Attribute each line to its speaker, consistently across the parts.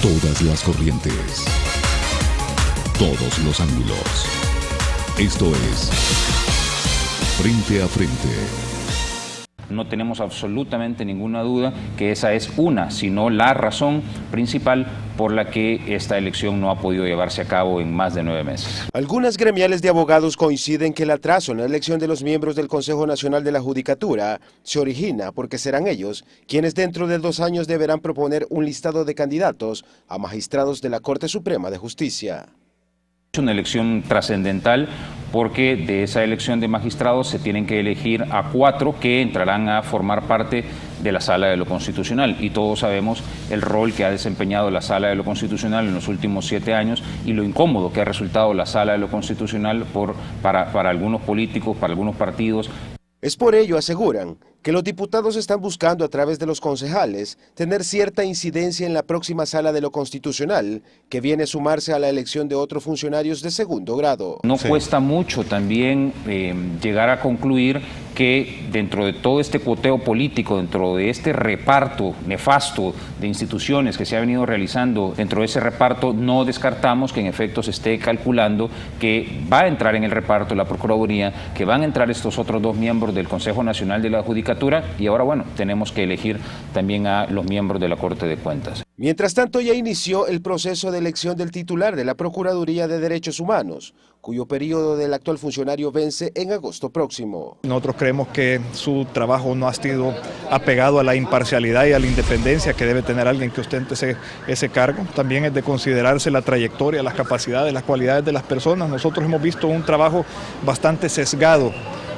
Speaker 1: Todas las corrientes. Todos los ángulos. Esto es Frente a Frente.
Speaker 2: No tenemos absolutamente ninguna duda que esa es una, sino la razón principal por la que esta elección no ha podido llevarse a cabo en más de 9 meses.
Speaker 3: Algunas gremiales de abogados coinciden que el atraso en la elección de los miembros del Consejo Nacional de la Judicatura se origina porque serán ellos quienes dentro de 2 años deberán proponer un listado de candidatos a magistrados de la Corte Suprema de Justicia.
Speaker 2: Una elección trascendental porque de esa elección de magistrados se tienen que elegir a 4 que entrarán a formar parte de la Sala de lo Constitucional, y todos sabemos el rol que ha desempeñado la Sala de lo Constitucional en los últimos 7 años y lo incómodo que ha resultado la Sala de lo Constitucional para algunos políticos, para algunos partidos.
Speaker 3: Es por ello, aseguran, que los diputados están buscando a través de los concejales tener cierta incidencia en la próxima Sala de lo Constitucional, que viene a sumarse a la elección de otros funcionarios de segundo grado.
Speaker 2: No cuesta mucho también llegar a concluir que dentro de todo este cuoteo político, dentro de este reparto nefasto de instituciones que se ha venido realizando, dentro de ese reparto no descartamos que en efecto se esté calculando que va a entrar en el reparto la Procuraduría, que van a entrar estos otros 2 miembros del Consejo Nacional de la Judicatura, y ahora, bueno, tenemos que elegir también a los miembros de la Corte de Cuentas.
Speaker 3: Mientras tanto, ya inició el proceso de elección del titular de la Procuraduría de Derechos Humanos, cuyo periodo del actual funcionario vence en agosto próximo.
Speaker 4: Nosotros creemos que su trabajo no ha sido apegado a la imparcialidad y a la independencia que debe tener alguien que ostente ese cargo. También es de considerarse la trayectoria, las capacidades, las cualidades de las personas. Nosotros hemos visto un trabajo bastante sesgado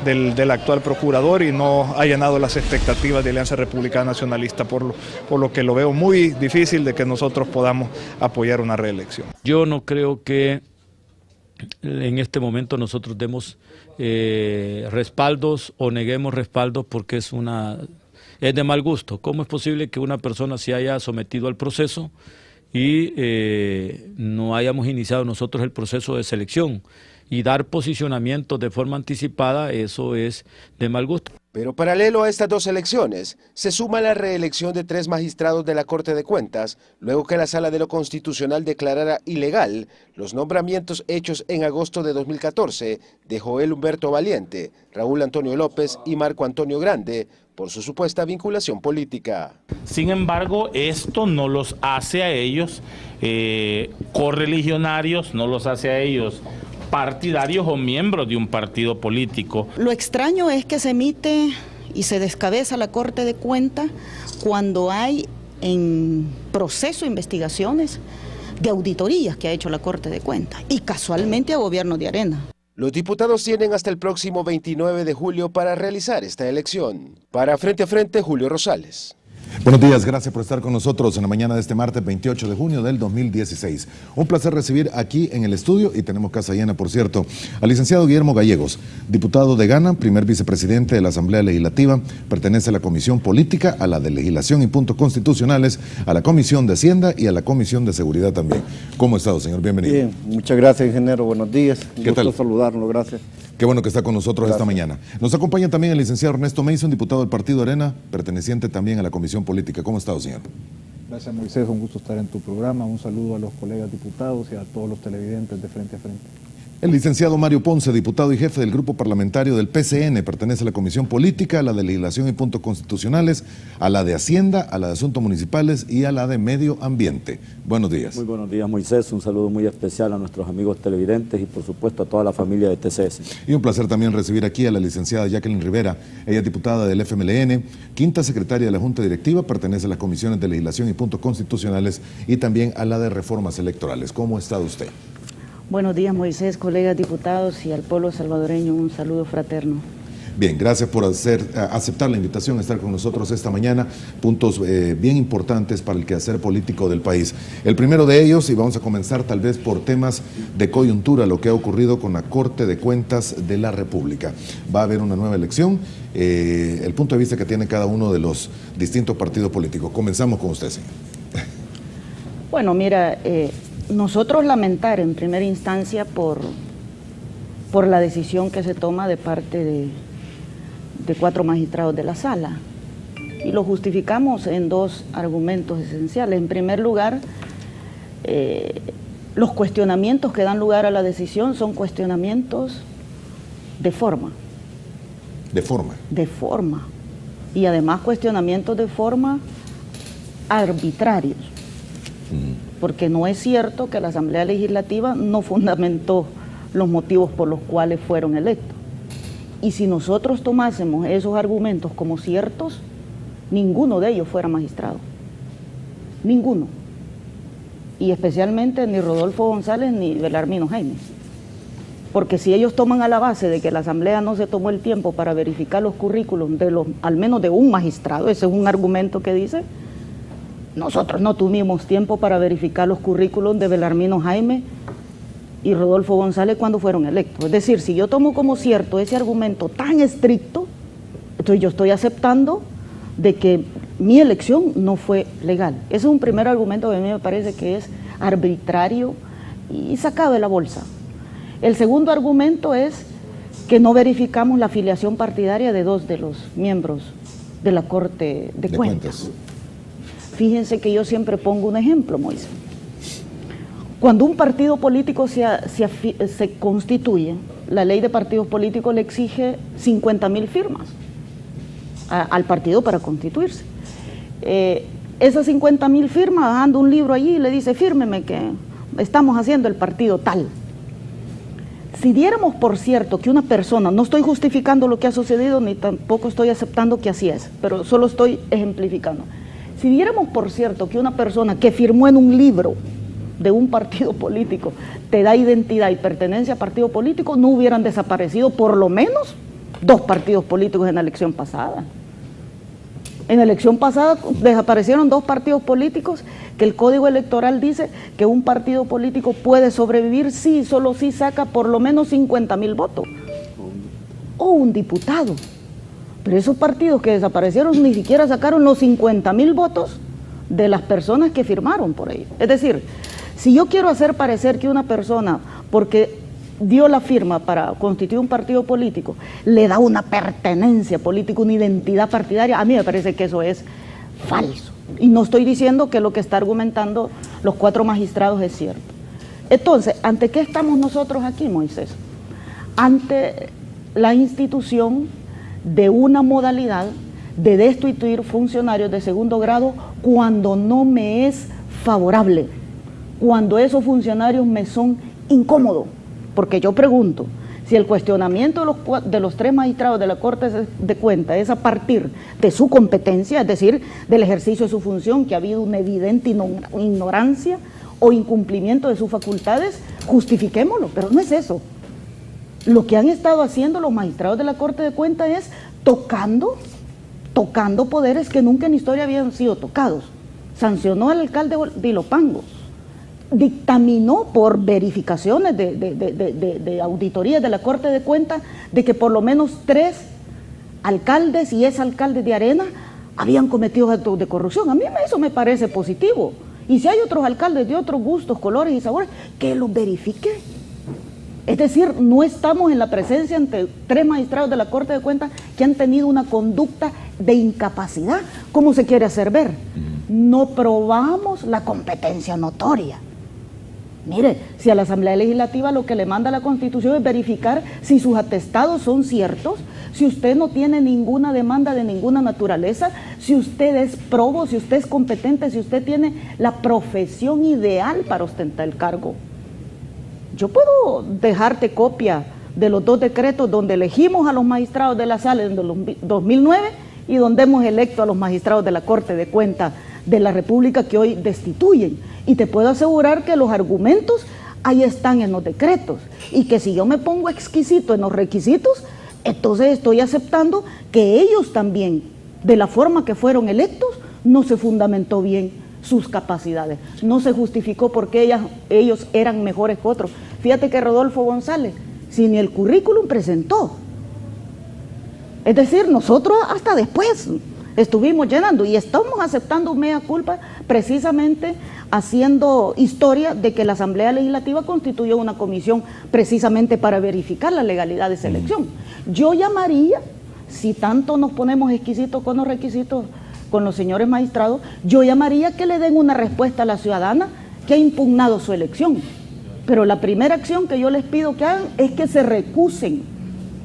Speaker 4: del actual procurador y no ha llenado las expectativas de Alianza Republicana Nacionalista, por lo que lo veo muy difícil de que nosotros podamos apoyar una reelección.
Speaker 5: Yo no creo que en este momento nosotros demos respaldos o neguemos respaldos porque es de mal gusto. ¿Cómo es posible que una persona se haya sometido al proceso y no hayamos iniciado nosotros el proceso de selección? Y dar posicionamientos de forma anticipada, eso es de mal gusto.
Speaker 3: Pero paralelo a estas 2 elecciones, se suma la reelección de 3 magistrados de la Corte de Cuentas, luego que la Sala de lo Constitucional declarara ilegal los nombramientos hechos en agosto de 2014 de Joel Humberto Valiente, Raúl Antonio López y Marco Antonio Grande, por su supuesta vinculación política.
Speaker 6: Sin embargo, esto no los hace a ellos correligionarios, no los hace a ellos partidarios o miembros de un partido político.
Speaker 7: Lo extraño es que se emite y se descabeza la Corte de Cuentas cuando hay en proceso investigaciones de auditorías que ha hecho la Corte de Cuentas y casualmente a gobierno de Arena.
Speaker 3: Los diputados tienen hasta el próximo 29 de julio para realizar esta elección. Para Frente a Frente, Julio Rosales.
Speaker 8: Buenos días, gracias por estar con nosotros en la mañana de este martes 28 de junio del 2016. Un placer recibir aquí en el estudio, y tenemos casa llena, por cierto, al licenciado Guillermo Gallegos, diputado de Ghana, primer vicepresidente de la Asamblea Legislativa, pertenece a la Comisión Política, a la de Legislación y Puntos Constitucionales, a la Comisión de Hacienda y a la Comisión de Seguridad también. ¿Cómo ha estado, señor? Bienvenido.
Speaker 9: Bien, muchas gracias, ingeniero. Buenos días. Un gusto saludarlo, gracias.
Speaker 8: Qué bueno que está con nosotros esta mañana. Nos acompaña también el licenciado Ernesto Mason, diputado del Partido Arena, perteneciente también a la Comisión Política. ¿Cómo ha estado, señor?
Speaker 10: Gracias, Moisés. Un gusto estar en tu programa. Un saludo a los colegas diputados y a todos los televidentes de Frente a Frente.
Speaker 8: El licenciado Mario Ponce, diputado y jefe del grupo parlamentario del PCN, pertenece a la Comisión Política, a la de Legislación y Puntos Constitucionales, a la de Hacienda, a la de Asuntos Municipales y a la de Medio Ambiente. Buenos días.
Speaker 11: Muy buenos días, Moisés. Un saludo muy especial a nuestros amigos televidentes y por supuesto a toda la familia de TCS.
Speaker 8: Y un placer también recibir aquí a la licenciada Jacqueline Rivera. Ella es diputada del FMLN, quinta secretaria de la Junta Directiva, pertenece a las comisiones de Legislación y Puntos Constitucionales y también a la de Reformas Electorales. ¿Cómo ha estado usted?
Speaker 7: Buenos días, Moisés, colegas diputados y al pueblo salvadoreño un saludo fraterno.
Speaker 8: Bien, gracias por aceptar la invitación a estar con nosotros esta mañana. Puntos bien importantes para el quehacer político del país. El primero de ellos, y vamos a comenzar tal vez por temas de coyuntura, lo que ha ocurrido con la Corte de Cuentas de la República. Va a haber una nueva elección, el punto de vista que tiene cada uno de los distintos partidos políticos. Comenzamos con usted, señor.
Speaker 7: Bueno, mira, nosotros lamentar en primera instancia por la decisión que se toma de parte de 4 magistrados de la sala, y lo justificamos en 2 argumentos esenciales. En primer lugar, los cuestionamientos que dan lugar a la decisión son cuestionamientos de forma.
Speaker 8: ¿De forma?
Speaker 7: De forma. Y además cuestionamientos de forma arbitrarios. Porque no es cierto que la Asamblea Legislativa no fundamentó los motivos por los cuales fueron electos. Y si nosotros tomásemos esos argumentos como ciertos, ninguno de ellos fuera magistrado. Ninguno. Y especialmente ni Rodolfo González ni Belarmino Jaime. Porque si ellos toman a la base de que la Asamblea no se tomó el tiempo para verificar los currículums al menos de un magistrado, ese es un argumento que dice, nosotros no tuvimos tiempo para verificar los currículums de Belarmino Jaime y Rodolfo González cuando fueron electos. Es decir, si yo tomo como cierto ese argumento tan estricto, entonces yo estoy aceptando de que mi elección no fue legal. Ese es un primer argumento que a mí me parece que es arbitrario y sacado de la bolsa. El segundo argumento es que no verificamos la afiliación partidaria de 2 de los miembros de la Corte de Cuentas. Fíjense que yo siempre pongo un ejemplo, Moisés. Cuando un partido político se constituye, la ley de partidos políticos le exige 50.000 firmas al partido para constituirse. Esas 50.000 firmas, dando un libro allí y le dice, fírmeme que estamos haciendo el partido tal. Si diéramos por cierto que una persona, no estoy justificando lo que ha sucedido, ni tampoco estoy aceptando que así es, pero solo estoy ejemplificando. Si diéramos por cierto que una persona que firmó en un libro de un partido político te da identidad y pertenencia a partido político, no hubieran desaparecido por lo menos 2 partidos políticos en la elección pasada. En la elección pasada desaparecieron 2 partidos políticos que el Código Electoral dice que un partido político puede sobrevivir si, solo si saca por lo menos 50.000 votos. O un diputado. Pero esos partidos que desaparecieron ni siquiera sacaron los 50.000 votos de las personas que firmaron por ello. Es decir, si yo quiero hacer parecer que una persona, porque dio la firma para constituir un partido político, le da una pertenencia política, una identidad partidaria, a mí me parece que eso es falso. Y no estoy diciendo que lo que está argumentando los 4 magistrados es cierto. Entonces, ¿ante qué estamos nosotros aquí, Moisés? Ante la institución de una modalidad de destituir funcionarios de segundo grado cuando no me es favorable, cuando esos funcionarios me son incómodos. Porque yo pregunto, si el cuestionamiento de los 3 magistrados de la Corte de Cuentas es a partir de su competencia, es decir, del ejercicio de su función, que ha habido una evidente ignorancia o incumplimiento de sus facultades, justifiquémoslo, pero no es eso. Lo que han estado haciendo los magistrados de la Corte de Cuentas es tocando poderes que nunca en historia habían sido tocados. Sancionó al alcalde de Ilopango, dictaminó por verificaciones de auditorías de la Corte de Cuentas de que por lo menos 3 alcaldes y exalcaldes de Arena habían cometido actos de corrupción. A mí eso me parece positivo. Y si hay otros alcaldes de otros gustos, colores y sabores, que los verifique. Es decir, no estamos en la presencia ante 3 magistrados de la Corte de Cuentas que han tenido una conducta de incapacidad, como se quiere hacer ver. No probamos la competencia notoria. Mire, si a la Asamblea Legislativa lo que le manda la Constitución es verificar si sus atestados son ciertos, si usted no tiene ninguna demanda de ninguna naturaleza, si usted es probo, si usted es competente, si usted tiene la profesión ideal para ostentar el cargo. Yo puedo dejarte copia de los 2 decretos donde elegimos a los magistrados de la Sala en 2009 y donde hemos electo a los magistrados de la Corte de Cuentas de la República que hoy destituyen. Y te puedo asegurar que los argumentos ahí están en los decretos y que si yo me pongo exquisito en los requisitos, entonces estoy aceptando que ellos también, de la forma que fueron electos, no se fundamentó bien sus capacidades, no se justificó porque ellos eran mejores que otros. Fíjate que Rodolfo González, si ni el currículum presentó, es decir, nosotros hasta después estuvimos llenando y estamos aceptando mea culpa precisamente haciendo historia de que la Asamblea Legislativa constituyó una comisión precisamente para verificar la legalidad de esa elección. Yo llamaría, si tanto nos ponemos exquisitos con los requisitos con los señores magistrados, yo llamaría que le den una respuesta a la ciudadana que ha impugnado su elección. Pero la primera acción que yo les pido que hagan es que se recusen,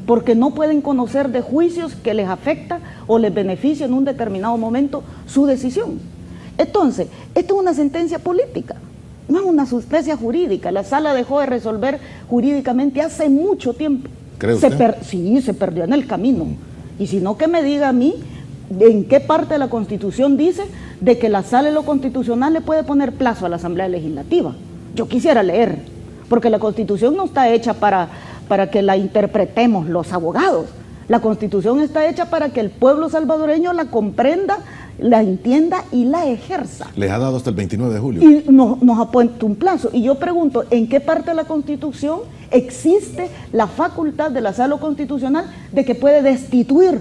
Speaker 7: porque no pueden conocer de juicios que les afecta o les beneficia en un determinado momento su decisión. Entonces, esto es una sentencia política, no es una sentencia jurídica. La sala dejó de resolver jurídicamente hace mucho tiempo.
Speaker 8: ¿Cree usted?
Speaker 7: Sí, se perdió en el camino. Y si no, que me diga a mí en qué parte de la Constitución dice de que la sala de lo constitucional le puede poner plazo a la Asamblea Legislativa. Yo quisiera leer, porque la Constitución no está hecha para que la interpretemos los abogados. La Constitución está hecha para que el pueblo salvadoreño la comprenda, la entienda y la ejerza.
Speaker 8: Les ha dado hasta el 29 de julio.
Speaker 7: Y nos ha puesto un plazo. Y yo pregunto, ¿en qué parte de la Constitución existe la facultad de la Sala Constitucional de que puede destituir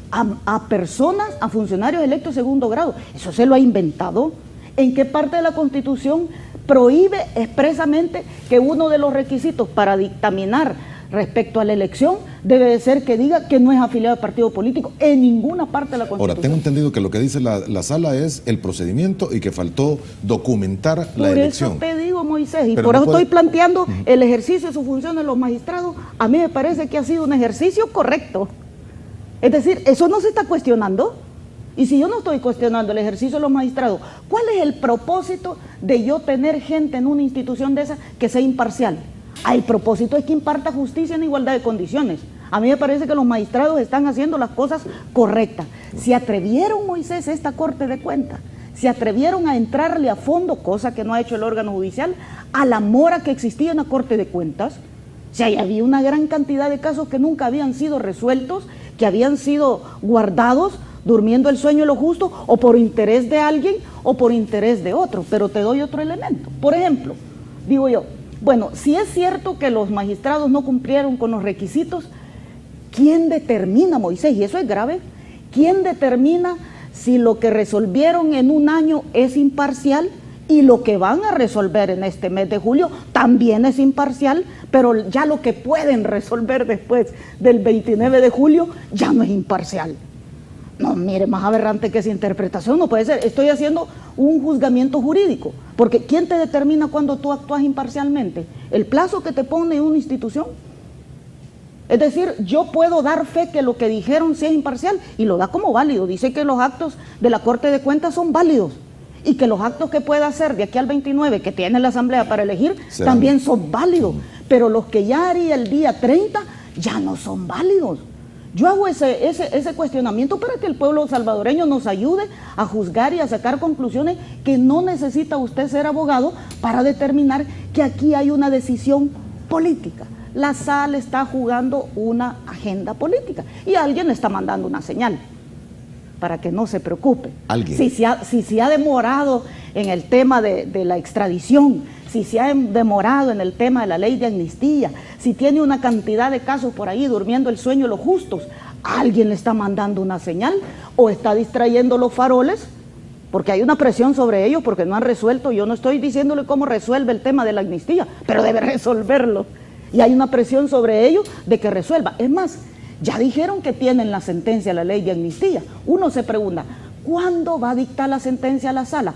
Speaker 7: a personas, a funcionarios electos de segundo grado? Eso se lo ha inventado. ¿En qué parte de la Constitución prohíbe expresamente que uno de los requisitos para dictaminar respecto a la elección debe de ser que diga que no es afiliado a partido político? En ninguna parte de la Constitución.
Speaker 8: Ahora, tengo entendido que lo que dice la sala es el procedimiento y que faltó documentar la elección.
Speaker 7: Por eso te digo, Moisés, y
Speaker 8: pero
Speaker 7: por
Speaker 8: no
Speaker 7: eso
Speaker 8: puede...
Speaker 7: estoy planteando el ejercicio de su función de los magistrados. A mí me parece que ha sido un ejercicio correcto. Es decir, eso no se está cuestionando. Y si yo no estoy cuestionando el ejercicio de los magistrados, ¿cuál es el propósito de yo tener gente en una institución de esa que sea imparcial? El propósito es que imparta justicia en igualdad de condiciones. A mí me parece que los magistrados están haciendo las cosas correctas. Se atrevieron, Moisés, esta Corte de Cuentas, se atrevieron a entrarle a fondo, cosa que no ha hecho el órgano judicial, a la mora que existía en la Corte de Cuentas. O sea, había una gran cantidad de casos que nunca habían sido resueltos, que habían sido guardados, durmiendo el sueño de lo justo, o por interés de alguien o por interés de otro. Pero te doy otro elemento. Por ejemplo, digo yo, bueno, si es cierto que los magistrados no cumplieron con los requisitos, ¿quién determina, Moisés? Y eso es grave. ¿Quién determina si lo que resolvieron en un año es imparcial y lo que van a resolver en este mes de julio también es imparcial, pero ya lo que pueden resolver después del 29 de julio ya no es imparcial? No, mire, más aberrante que esa interpretación no puede ser. Estoy haciendo un juzgamiento jurídico, porque ¿quién te determina cuando tú actúas imparcialmente? ¿El plazo que te pone una institución? Es decir, yo puedo dar fe que lo que dijeron sí es imparcial y lo da como válido. Dice que los actos de la Corte de Cuentas son válidos y que los actos que pueda hacer de aquí al 29 que tiene la Asamblea para elegir también son válidos, pero los que ya haría el día 30 ya no son válidos. Yo hago ese cuestionamiento para que el pueblo salvadoreño nos ayude a juzgar y a sacar conclusiones, que no necesita usted ser abogado para determinar que aquí hay una decisión política. La sala está jugando una agenda política y alguien le está mandando una señal para que no se preocupe.
Speaker 8: ¿Alguien?
Speaker 7: Si se ha demorado en el tema de la extradición, si se ha demorado en el tema de la ley de amnistía, si tiene una cantidad de casos por ahí durmiendo el sueño de los justos, alguien le está mandando una señal o está distrayendo los faroles, porque hay una presión sobre ellos porque no han resuelto. Yo no estoy diciéndole cómo resuelve el tema de la amnistía, pero debe resolverlo. Y hay una presión sobre ellos de que resuelva. Es más, ya dijeron que tienen la sentencia, la ley de amnistía. Uno se pregunta, ¿cuándo va a dictar la sentencia a la sala?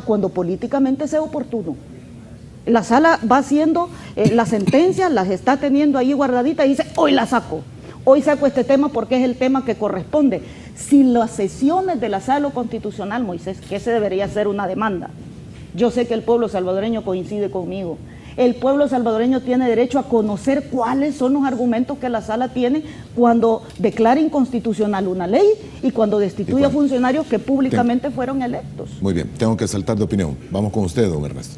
Speaker 7: Cuando políticamente sea oportuno. La sala va haciendo la sentencia, las está teniendo ahí guardaditas y dice, hoy la saco. Hoy saco este tema porque es el tema que corresponde. Si las sesiones de la sala constitucional, Moisés, que ese debería ser una demanda. Yo sé que el pueblo salvadoreño coincide conmigo. El pueblo salvadoreño tiene derecho a conocer cuáles son los argumentos que la sala tiene cuando declara inconstitucional una ley y cuando destituye a funcionarios que públicamente fueron electos.
Speaker 8: Muy bien, tengo que saltar de opinión. Vamos con usted, don Ernesto.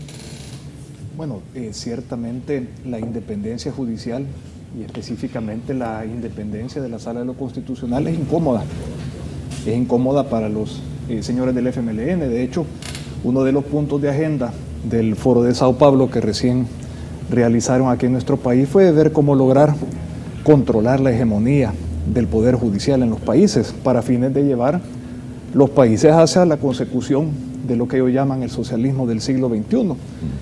Speaker 10: Bueno, ciertamente la independencia judicial y específicamente la independencia de la Sala de lo Constitucional es incómoda. Es incómoda para los señores del FMLN. De hecho, uno de los puntos de agenda del Foro de Sao Paulo que recién realizaron aquí en nuestro país fue ver cómo lograr controlar la hegemonía del Poder Judicial en los países para fines de llevar los países hacia la consecución de lo que ellos llaman el socialismo del siglo XXI,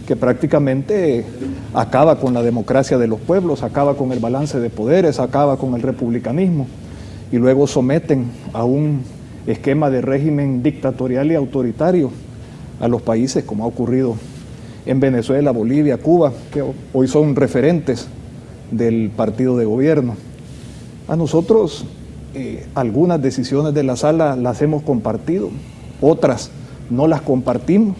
Speaker 10: que prácticamente acaba con la democracia de los pueblos, acaba con el balance de poderes, acaba con el republicanismo y luego someten a un esquema de régimen dictatorial y autoritario a los países, como ha ocurrido en Venezuela, Bolivia, Cuba, que hoy son referentes del partido de gobierno. A nosotros algunas decisiones de la sala las hemos compartido, otras no las compartimos.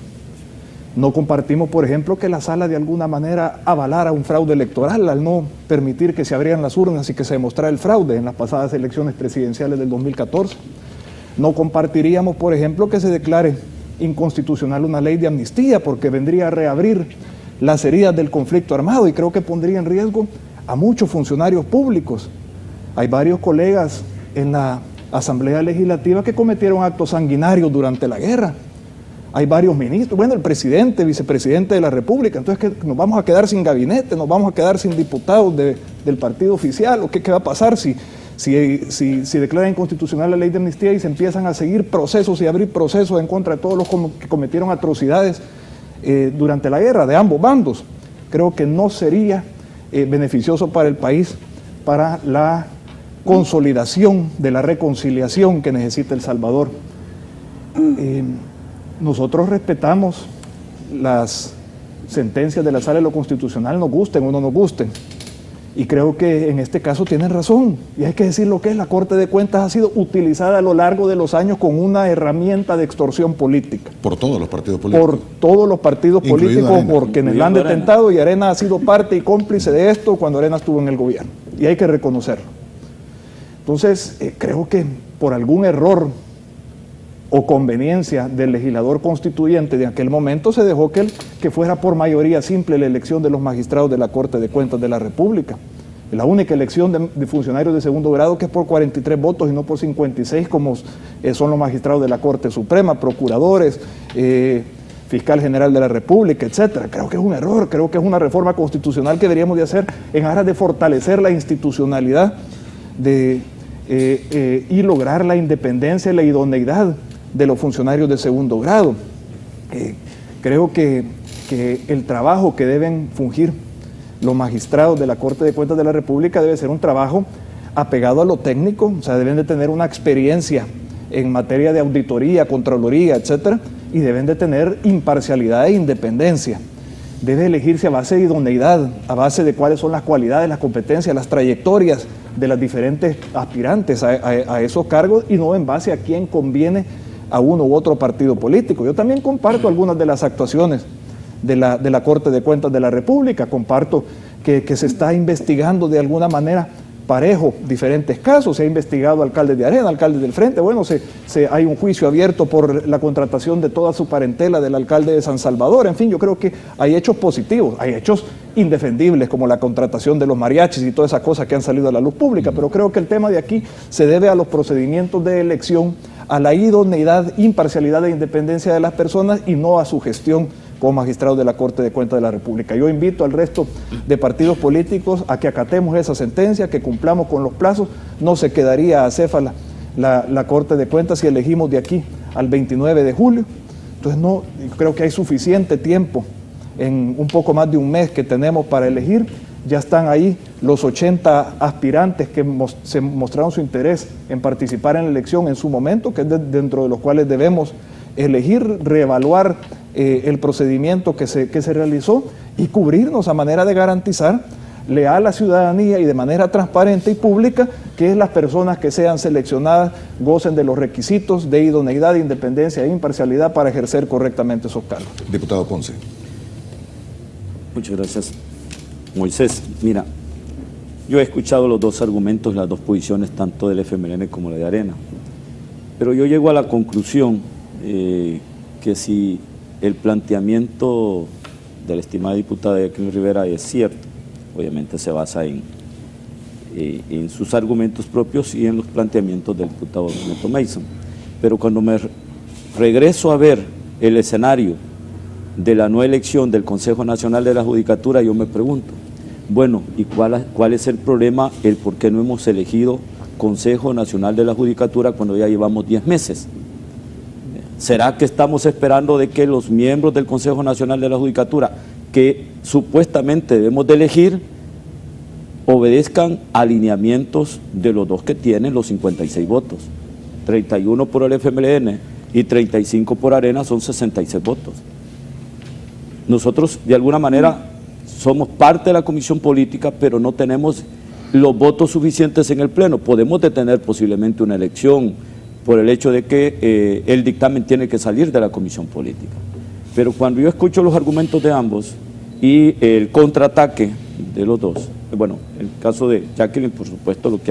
Speaker 10: No compartimos, por ejemplo, que la sala de alguna manera avalara un fraude electoral al no permitir que se abrieran las urnas y que se demostrara el fraude en las pasadas elecciones presidenciales del 2014. No compartiríamos, por ejemplo, que se declare inconstitucional una ley de amnistía porque vendría a reabrir las heridas del conflicto armado y creo que pondría en riesgo a muchos funcionarios públicos. Hay varios colegas en la Asamblea Legislativa que cometieron actos sanguinarios durante la guerra. Hay varios ministros, bueno, el presidente, vicepresidente de la República, entonces ¿qué, nos vamos a quedar sin gabinete, nos vamos a quedar sin diputados del partido oficial, o qué va a pasar si declara inconstitucional la ley de amnistía y se empiezan a seguir procesos y abrir procesos en contra de todos los que cometieron atrocidades durante la guerra, de ambos bandos? Creo que no sería beneficioso para el país, para la consolidación de la reconciliación que necesita El Salvador. Nosotros respetamos las sentencias de la Sala de lo Constitucional, nos gusten o no nos gusten. Y creo que en este caso tienen razón. Y hay que decir lo que es, la Corte de Cuentas ha sido utilizada a lo largo de los años como una herramienta de extorsión política.
Speaker 8: Por todos los partidos políticos.
Speaker 10: Por todos los partidos políticos, por quienes la han detentado, y Arena ha sido parte y cómplice de esto cuando Arena estuvo en el gobierno. Y hay que reconocerlo. Entonces, creo que por algún error o conveniencia del legislador constituyente de aquel momento se dejó que fuera por mayoría simple la elección de los magistrados de la Corte de Cuentas de la República. La única elección de funcionarios de segundo grado que es por 43 votos y no por 56 como son los magistrados de la Corte Suprema, procuradores, fiscal general de la República, etcétera. Creo que es un error, creo que es una reforma constitucional que deberíamos de hacer en aras de fortalecer la institucionalidad y lograr la independencia y la idoneidad de los funcionarios de segundo grado. Creo que el trabajo que deben fungir los magistrados de la Corte de Cuentas de la República debe ser un trabajo apegado a lo técnico, o sea, deben de tener una experiencia en materia de auditoría, contraloría, etcétera, y deben de tener imparcialidad e independencia. Debe elegirse a base de idoneidad, a base de cuáles son las cualidades, las competencias, las trayectorias de las diferentes aspirantes a esos cargos y no en base a quién conviene a uno u otro partido político. Yo también comparto algunas de las actuaciones de la Corte de Cuentas de la República, comparto que se está investigando de alguna manera parejo diferentes casos, se ha investigado alcaldes de Arena, alcaldes del Frente, bueno, hay un juicio abierto por la contratación de toda su parentela del alcalde de San Salvador, en fin, yo creo que hay hechos positivos, hay hechos indefendibles como la contratación de los mariachis y todas esas cosas que han salido a la luz pública, pero creo que el tema de aquí se debe a los procedimientos de elección, a la idoneidad, imparcialidad e independencia de las personas y no a su gestión como magistrados de la Corte de Cuentas de la República. Yo invito al resto de partidos políticos a que acatemos esa sentencia, que cumplamos con los plazos. No se quedaría acéfala la Corte de Cuentas si elegimos de aquí al 29 de julio. Entonces no, creo que hay suficiente tiempo, en un poco más de un mes que tenemos para elegir. Ya están ahí los 80 aspirantes que se mostraron su interés en participar en la elección en su momento, que es dentro de los cuales debemos elegir, reevaluar el procedimiento que se realizó y cubrirnos a manera de garantizar leal a la ciudadanía y de manera transparente y pública que las personas que sean seleccionadas gocen de los requisitos de idoneidad, independencia e imparcialidad para ejercer correctamente esos cargos.
Speaker 8: Diputado Ponce.
Speaker 11: Muchas gracias. Moisés, mira, yo he escuchado los dos argumentos, las dos posiciones, tanto del FMLN como la de Arena, pero yo llego a la conclusión que si el planteamiento de la estimada diputada Jacqueline Rivera es cierto, obviamente se basa en sus argumentos propios y en los planteamientos del diputado Neto Mason, pero cuando me regreso a ver el escenario de la no elección del Consejo Nacional de la Judicatura, yo me pregunto, bueno, ¿y cuál es el problema, el por qué no hemos elegido Consejo Nacional de la Judicatura cuando ya llevamos 10 meses? ¿Será que estamos esperando de que los miembros del Consejo Nacional de la Judicatura, que supuestamente debemos de elegir, obedezcan alineamientos de los dos que tienen los 56 votos? 31 por el FMLN y 35 por Arena son 66 votos. nosotros de alguna manera somos parte de la comisión política, pero no tenemos los votos suficientes en el Pleno. Podemos detener posiblemente una elección por el hecho de que el dictamen tiene que salir de la comisión política. Pero cuando yo escucho los argumentos de ambos y el contraataque de los dos, bueno, en el caso de Jacqueline, por supuesto, lo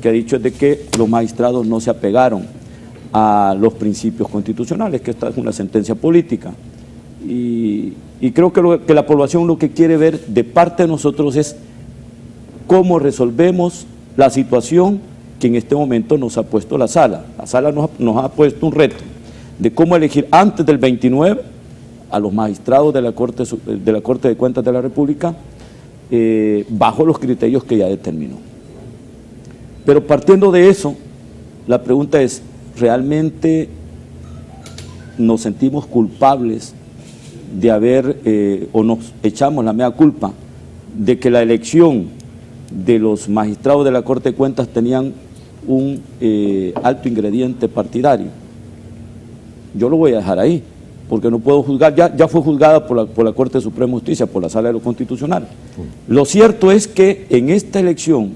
Speaker 11: que ha dicho es de que los magistrados no se apegaron a los principios constitucionales, que esta es una sentencia política. Y creo que la población lo que quiere ver de parte de nosotros es cómo resolvemos la situación que en este momento nos ha puesto la sala. La sala nos ha puesto un reto de cómo elegir antes del 29 a los magistrados de la Corte de Cuentas de la República bajo los criterios que ya determinó. Pero partiendo de eso, la pregunta es, ¿realmente nos sentimos culpables de haber, o nos echamos la mea culpa de que la elección de los magistrados de la Corte de Cuentas tenían un alto ingrediente partidario? Yo lo voy a dejar ahí, porque no puedo juzgar, ya fue juzgada por la Corte Suprema de Justicia, por la Sala de lo Constitucional. Lo cierto es que en esta elección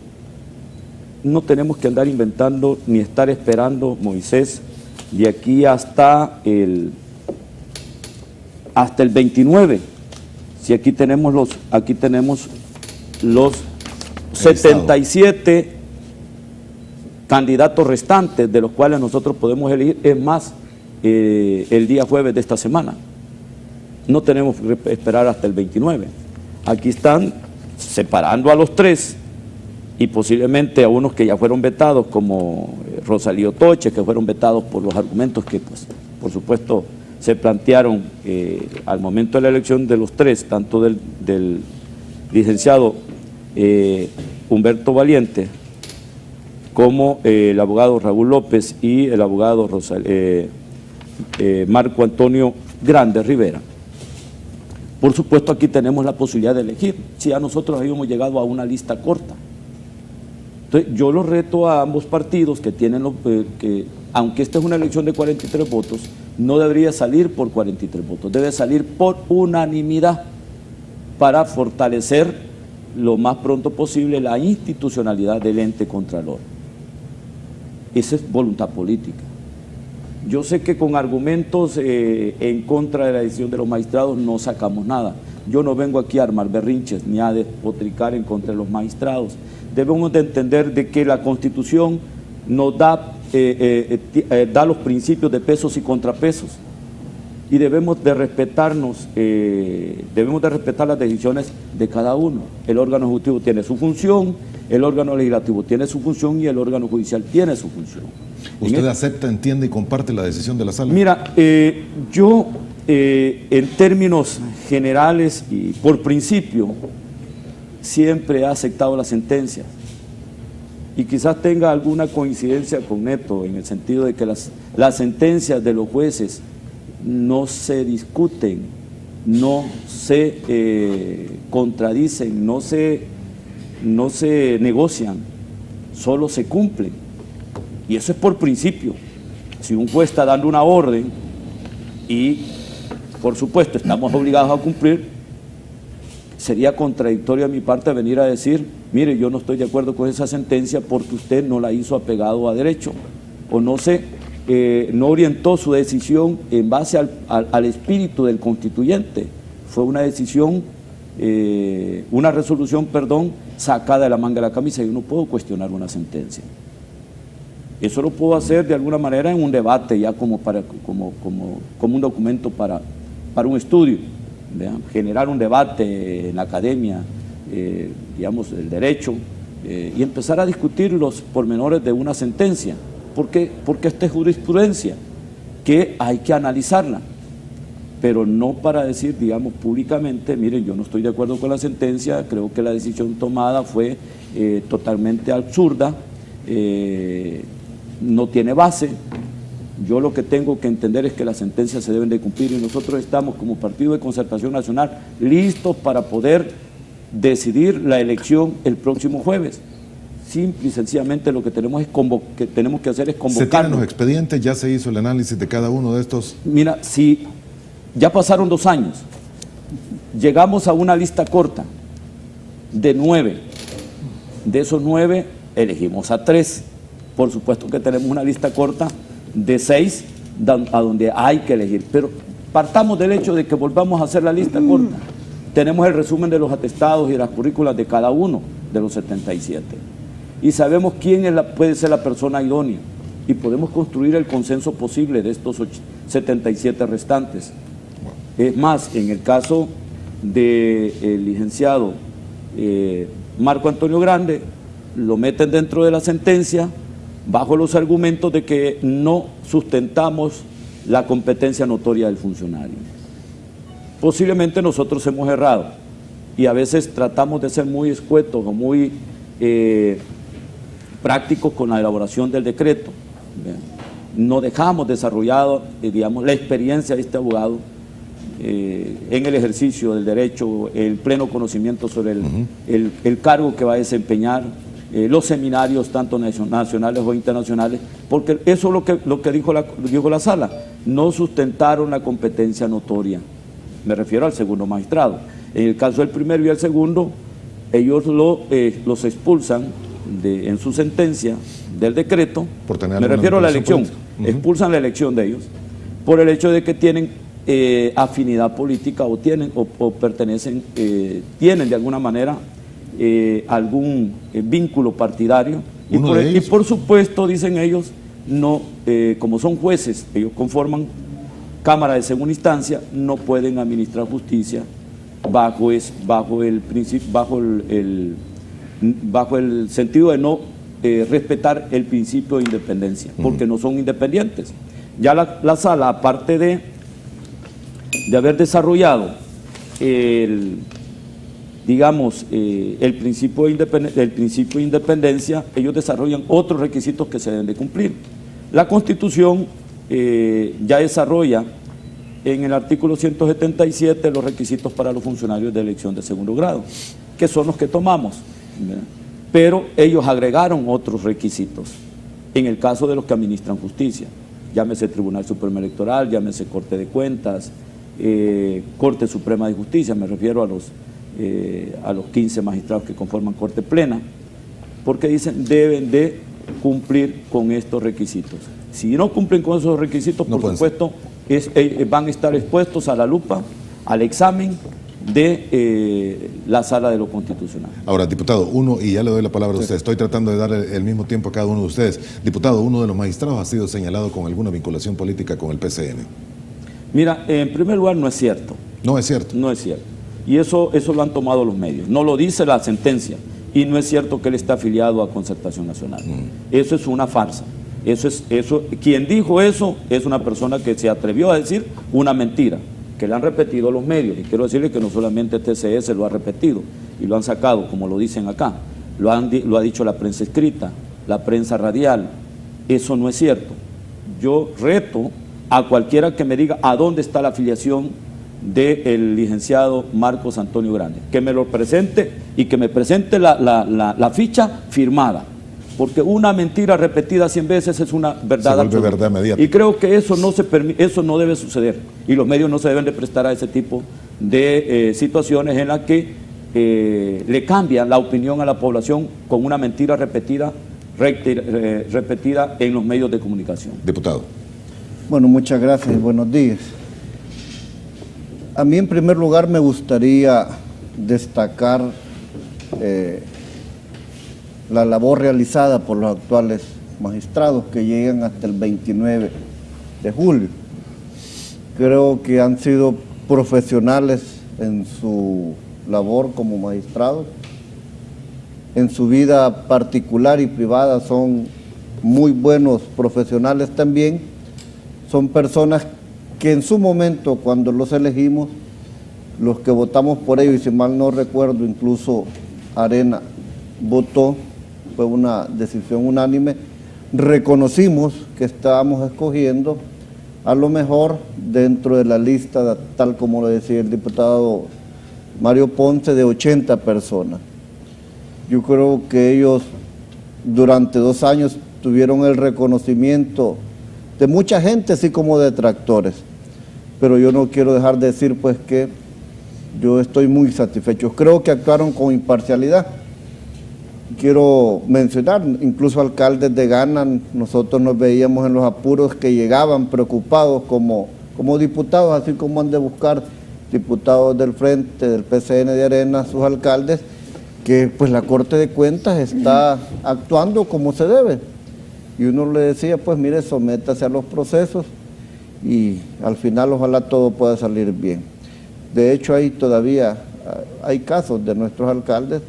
Speaker 11: no tenemos que andar inventando ni estar esperando, Moisés, de aquí hasta el 29. Si aquí tenemos los 77 candidatos restantes, de los cuales nosotros podemos elegir, es más, el día jueves de esta semana. No tenemos que esperar hasta el 29. Aquí están separando a los 3 y posiblemente a unos que ya fueron vetados, como Rosalío Toche, que fueron vetados por los argumentos que, pues, por supuesto, se plantearon al momento de la elección de los 3, tanto del licenciado Humberto Valiente, como el abogado Raúl López y el abogado Marco Antonio Grande Rivera. Por supuesto, aquí tenemos la posibilidad de elegir. Si ya nosotros habíamos llegado a una lista corta. Entonces, yo lo reto a ambos partidos que tienen, aunque esta es una elección de 43 votos, no debería salir por 43 votos, debe salir por unanimidad para fortalecer lo más pronto posible la institucionalidad del ente contralor. Esa es voluntad política. Yo sé que con argumentos en contra de la decisión de los magistrados no sacamos nada. Yo no vengo aquí a armar berrinches ni a despotricar en contra de los magistrados. Debemos de entender de que la Constitución nos da los principios de pesos y contrapesos y debemos de respetarnos, debemos de respetar las decisiones de cada uno. El órgano ejecutivo tiene su función, el órgano legislativo tiene su función y el órgano judicial tiene su función.
Speaker 8: ¿Usted acepta, entiende y comparte la decisión de la sala?
Speaker 11: Mira, yo en términos generales y por principio siempre he aceptado las sentencias y quizás tenga alguna coincidencia con Neto en el sentido de que las sentencias de los jueces no se discuten, no se contradicen, no se negocian, solo se cumplen. Y eso es por principio. Si un juez está dando una orden y, por supuesto, estamos obligados a cumplir, sería contradictorio a mi parte venir a decir, mire, yo no estoy de acuerdo con esa sentencia porque usted no la hizo apegado a derecho, o no orientó su decisión en base al espíritu del constituyente. Fue una decisión, una resolución, sacada de la manga de la camisa. Yo no puedo cuestionar una sentencia. Eso lo puedo hacer de alguna manera en un debate, ya como un documento para un estudio, ¿vean? Generar un debate en la academia, digamos, del derecho, y empezar a discutir los pormenores de una sentencia. Porque esta es jurisprudencia que hay que analizarla, pero no para decir, digamos, públicamente, miren, yo no estoy de acuerdo con la sentencia, creo que la decisión tomada fue totalmente absurda, no tiene base. Yo lo que tengo que entender es que las sentencias se deben de cumplir y nosotros estamos como Partido de Concertación Nacional listos para poder decidir la elección el próximo jueves. Simple y sencillamente lo que tenemos que hacer es convocar. ¿Se
Speaker 8: tienen los expedientes? ¿Ya se hizo el análisis de cada uno de estos?
Speaker 11: Mira, si ya pasaron 2 años llegamos a una lista corta de 9. De esos 9 elegimos a 3. Por supuesto que tenemos una lista corta de 6 a donde hay que elegir. Pero partamos del hecho de que volvamos a hacer la lista corta. Tenemos el resumen de los atestados y las currículas de cada uno de los 77. Y sabemos quién puede ser la persona idónea. Y podemos construir el consenso posible de estos 77 restantes. Es más, en el caso del licenciado Marco Antonio Grande, lo meten dentro de la sentencia bajo los argumentos de que no sustentamos la competencia notoria del funcionario. Posiblemente nosotros hemos errado y a veces tratamos de ser muy escuetos o muy prácticos con la elaboración del decreto. No dejamos desarrollado, digamos, la experiencia de este abogado en el ejercicio del derecho, el pleno conocimiento sobre el cargo que va a desempeñar, los seminarios tanto nacionales o internacionales, porque eso es lo que dijo la sala, no sustentaron la competencia notoria. Me refiero al segundo magistrado. En el caso del primero y el segundo, ellos los expulsan en su sentencia del decreto, me refiero a la elección, expulsan la elección de ellos, por el hecho de que tienen afinidad política o pertenecen, tienen de alguna manera algún vínculo partidario y por supuesto, dicen ellos, no, como son jueces, ellos conforman Cámara de Segunda Instancia, no pueden administrar justicia bajo el sentido de no respetar el principio de independencia, porque no son independientes. Ya la sala, aparte de haber desarrollado el principio de independencia, ellos desarrollan otros requisitos que se deben de cumplir. La Constitución ya desarrolla en el artículo 177 los requisitos para los funcionarios de elección de segundo grado, que son los que tomamos, ¿verdad? Pero ellos agregaron otros requisitos en el caso de los que administran justicia, llámese Tribunal Supremo Electoral, llámese Corte de Cuentas, Corte Suprema de Justicia, me refiero a los 15 magistrados que conforman Corte Plena, porque dicen deben de cumplir con estos requisitos. Si no cumplen con esos requisitos, por supuesto, van a estar expuestos a la lupa, al examen de la Sala de lo Constitucional.
Speaker 8: Ahora, diputado, y ya le doy la palabra a usted, estoy tratando de dar el mismo tiempo a cada uno de ustedes. Diputado, uno de los magistrados ha sido señalado con alguna vinculación política con el PCN.
Speaker 11: Mira, en primer lugar, no es cierto.
Speaker 8: No es cierto.
Speaker 11: No es cierto. Y eso lo han tomado los medios. No lo dice la sentencia. Y no es cierto que él está afiliado a Concertación Nacional. Eso es una farsa. Quien dijo eso es una persona que se atrevió a decir una mentira, que le han repetido los medios. Y quiero decirle que no solamente TCS lo ha repetido y lo han sacado, como lo dicen acá, lo ha dicho la prensa escrita, la prensa radial. Eso no es cierto. Yo reto a cualquiera que me diga a dónde está la afiliación del licenciado Marcos Antonio Grande, que me lo presente y que me presente la ficha firmada, porque una mentira repetida 100 veces es una verdad absoluta.
Speaker 8: Verdad mediática.
Speaker 11: Y creo que eso no debe suceder, y los medios no se deben de prestar a ese tipo de situaciones en las que le cambian la opinión a la población con una mentira repetida en los medios de comunicación.
Speaker 8: Diputado.
Speaker 9: Bueno, muchas gracias y buenos días. A mí, en primer lugar, me gustaría destacar la labor realizada por los actuales magistrados que llegan hasta el 29 de julio. Creo que han sido profesionales en su labor como magistrados. En su vida particular y privada son muy buenos profesionales también. Son personas que en su momento, cuando los elegimos, los que votamos por ellos, y si mal no recuerdo, incluso Arena votó, fue una decisión unánime, reconocimos que estábamos escogiendo a lo mejor dentro de la lista, tal como lo decía el diputado Mario Ponce, de 80 personas. Yo creo que ellos durante 2 años tuvieron el reconocimiento de mucha gente, así como de detractores. Pero yo no quiero dejar de decir pues que yo estoy muy satisfecho. Creo que actuaron con imparcialidad. Quiero mencionar, incluso alcaldes de Gana, nosotros nos veíamos en los apuros que llegaban preocupados como diputados, así como han de buscar diputados del Frente, del PCN de Arena, sus alcaldes, que pues la Corte de Cuentas está actuando como se debe. Y uno le decía, pues mire, sométase a los procesos y al final ojalá todo pueda salir bien. De hecho, hay casos de nuestros alcaldes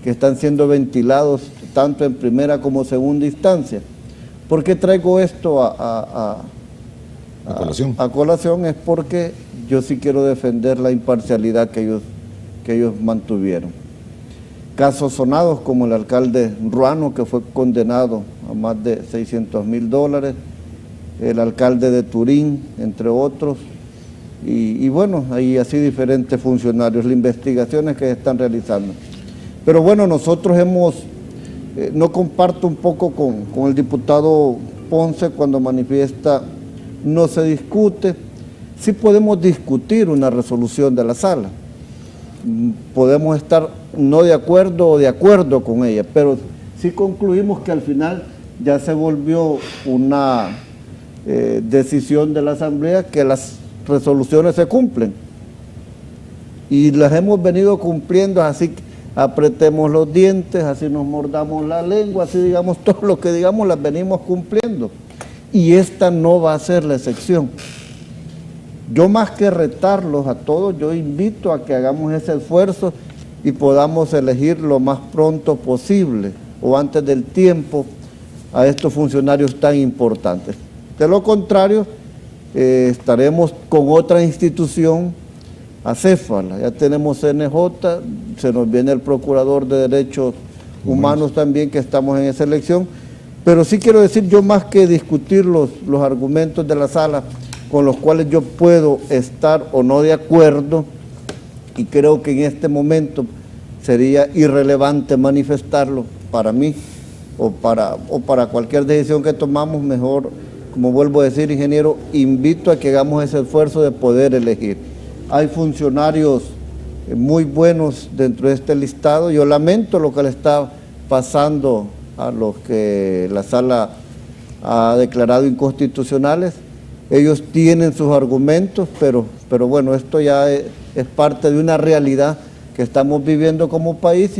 Speaker 9: que están siendo ventilados tanto en primera como segunda instancia. ¿Por qué traigo esto a colación? Es porque yo sí quiero defender la imparcialidad que ellos mantuvieron. Casos sonados como el alcalde Ruano, que fue condenado a más de $600,000, el alcalde de Turín, entre otros, y bueno, hay así diferentes funcionarios, las investigaciones que se están realizando. Pero bueno, nosotros no comparto un poco con el diputado Ponce cuando manifiesta, no se discute. Sí podemos discutir una resolución de la sala, podemos estar no de acuerdo o de acuerdo con ella, pero sí concluimos que al final ya se volvió una decisión de la Asamblea que las resoluciones se cumplen. Y las hemos venido cumpliendo, así que apretemos los dientes, así nos mordamos la lengua, así digamos, todo lo que digamos las venimos cumpliendo. Y esta no va a ser la excepción. Yo más que retarlos a todos, yo invito a que hagamos ese esfuerzo y podamos elegir lo más pronto posible o antes del tiempo a estos funcionarios tan importantes. De lo contrario, estaremos con otra institución acéfala. Ya tenemos CNJ, se nos viene el Procurador de Derechos Humanos también, que estamos en esa elección. Pero sí quiero decir, yo más que discutir los argumentos de la sala con los cuales yo puedo estar o no de acuerdo, y creo que en este momento sería irrelevante manifestarlo para mí o para cualquier decisión que tomamos, mejor, como vuelvo a decir, ingeniero, invito a que hagamos ese esfuerzo de poder elegir. Hay funcionarios muy buenos dentro de este listado. Yo lamento lo que le está pasando a los que la sala ha declarado inconstitucionales. Ellos tienen sus argumentos, pero bueno, esto ya es parte de una realidad que estamos viviendo como país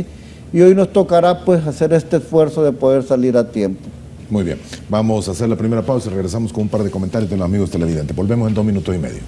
Speaker 9: y hoy nos tocará pues hacer este esfuerzo de poder salir a tiempo.
Speaker 8: Muy bien, vamos a hacer la primera pausa y regresamos con un par de comentarios de los amigos televidentes. Volvemos en 2 minutos y medio.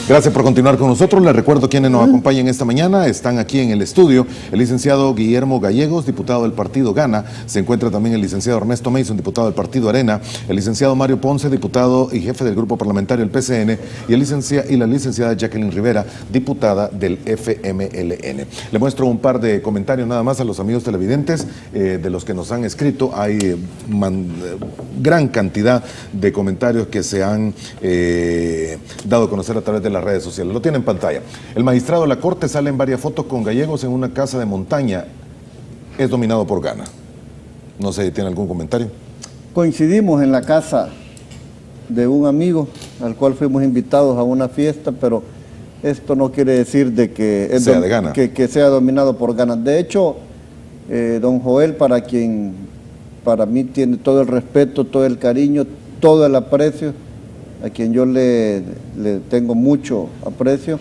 Speaker 8: Gracias por continuar con nosotros. Les recuerdo quienes nos acompañan esta mañana. Están aquí en el estudio el licenciado Guillermo Gallegos, diputado del partido Gana. Se encuentra también el licenciado Ernesto Mason, diputado del partido Arena. El licenciado Mario Ponce, diputado y jefe del grupo parlamentario del PCN. Y la licenciada Jacqueline Rivera, diputada del FMLN. Le muestro un par de comentarios nada más a los amigos televidentes de los que nos han escrito. Hay gran cantidad de comentarios que se han dado a conocer a través de las redes sociales. Lo tiene en pantalla. El magistrado de la Corte sale en varias fotos con Gallegos en una casa de montaña. Es dominado por Gana. No sé, ¿tiene algún comentario? Coincidimos en la casa de un amigo al cual fuimos invitados a una fiesta, pero esto no quiere decir de que sea de Gana, que sea dominado por Gana. De hecho, don Joel, para mí tiene todo el respeto, todo el cariño, todo el aprecio, a quien yo le tengo mucho aprecio.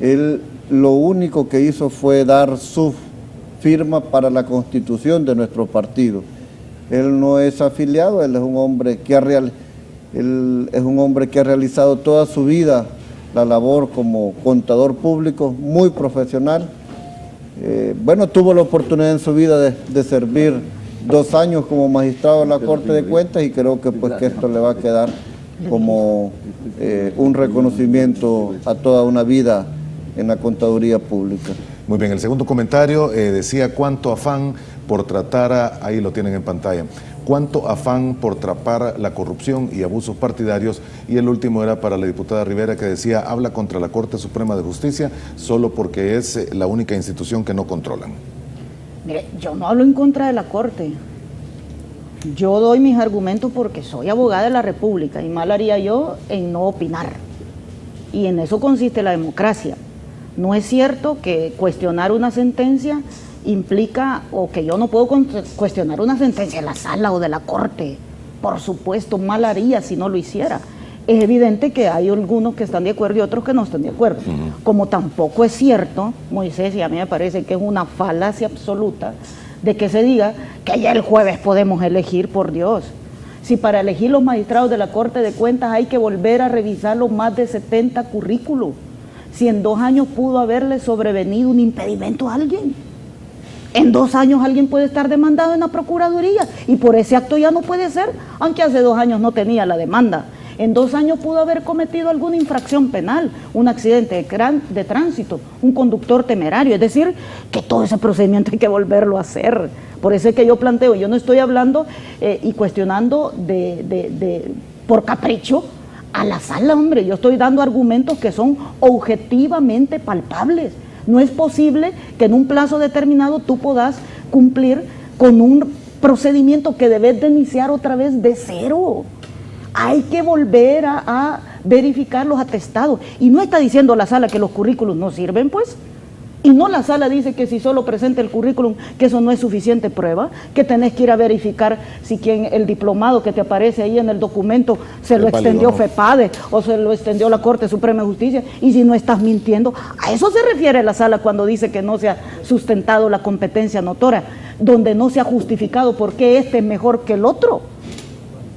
Speaker 8: Él lo único que hizo fue dar su firma para la constitución de nuestro partido. Él no es afiliado, él es un hombre que ha realizado toda su vida la labor como contador público, muy profesional. Bueno, tuvo la oportunidad en su vida de servir 2 años como magistrado de la Corte de Cuentas y creo que pues que esto le va a quedar como un reconocimiento a toda una vida en la contaduría pública. Muy bien, el segundo comentario decía cuánto afán por tratar ahí lo tienen en pantalla, cuánto afán por trapar la corrupción y abusos partidarios. Y el último era para la diputada Rivera, que decía, habla contra la Corte Suprema de Justicia solo porque es la única institución que no controlan.
Speaker 7: Mire, yo no hablo en contra de la Corte. Yo doy mis argumentos porque soy abogada de la República y mal haría yo en no opinar. Y en eso consiste la democracia. No es cierto que cuestionar una sentencia implica, o que yo no puedo cuestionar una sentencia de la sala o de la Corte. Por supuesto, mal haría si no lo hiciera. Es evidente que hay algunos que están de acuerdo y otros que no están de acuerdo. Como tampoco es cierto, Moisés, y a mí me parece que es una falacia absoluta, de que se diga que ya el jueves podemos elegir, por Dios. Si para elegir los magistrados de la Corte de Cuentas hay que volver a revisar los más de 70 currículos, si en 2 años pudo haberle sobrevenido un impedimento a alguien. En 2 años alguien puede estar demandado en la Procuraduría y por ese acto ya no puede ser, aunque hace 2 años no tenía la demanda. En 2 años pudo haber cometido alguna infracción penal, un accidente de tránsito, un conductor temerario, es decir, que todo ese procedimiento hay que volverlo a hacer. Por eso es que yo planteo, yo no estoy hablando y cuestionando por capricho a la sala, hombre, yo estoy dando argumentos que son objetivamente palpables. No es posible que en un plazo determinado tú puedas cumplir con un procedimiento que debes de iniciar otra vez de cero. Hay que volver a verificar los atestados. Y no está diciendo la sala que los currículos no sirven, pues. Y no la sala dice que si solo presenta el currículum, que eso no es suficiente prueba, que tenés que ir a verificar si el diplomado que te aparece ahí en el documento se lo extendió FEPADE o se lo extendió la Corte Suprema de Justicia, y si no estás mintiendo. A eso se refiere la sala cuando dice que no se ha sustentado la competencia notoria, donde no se ha justificado por qué este es mejor que el otro.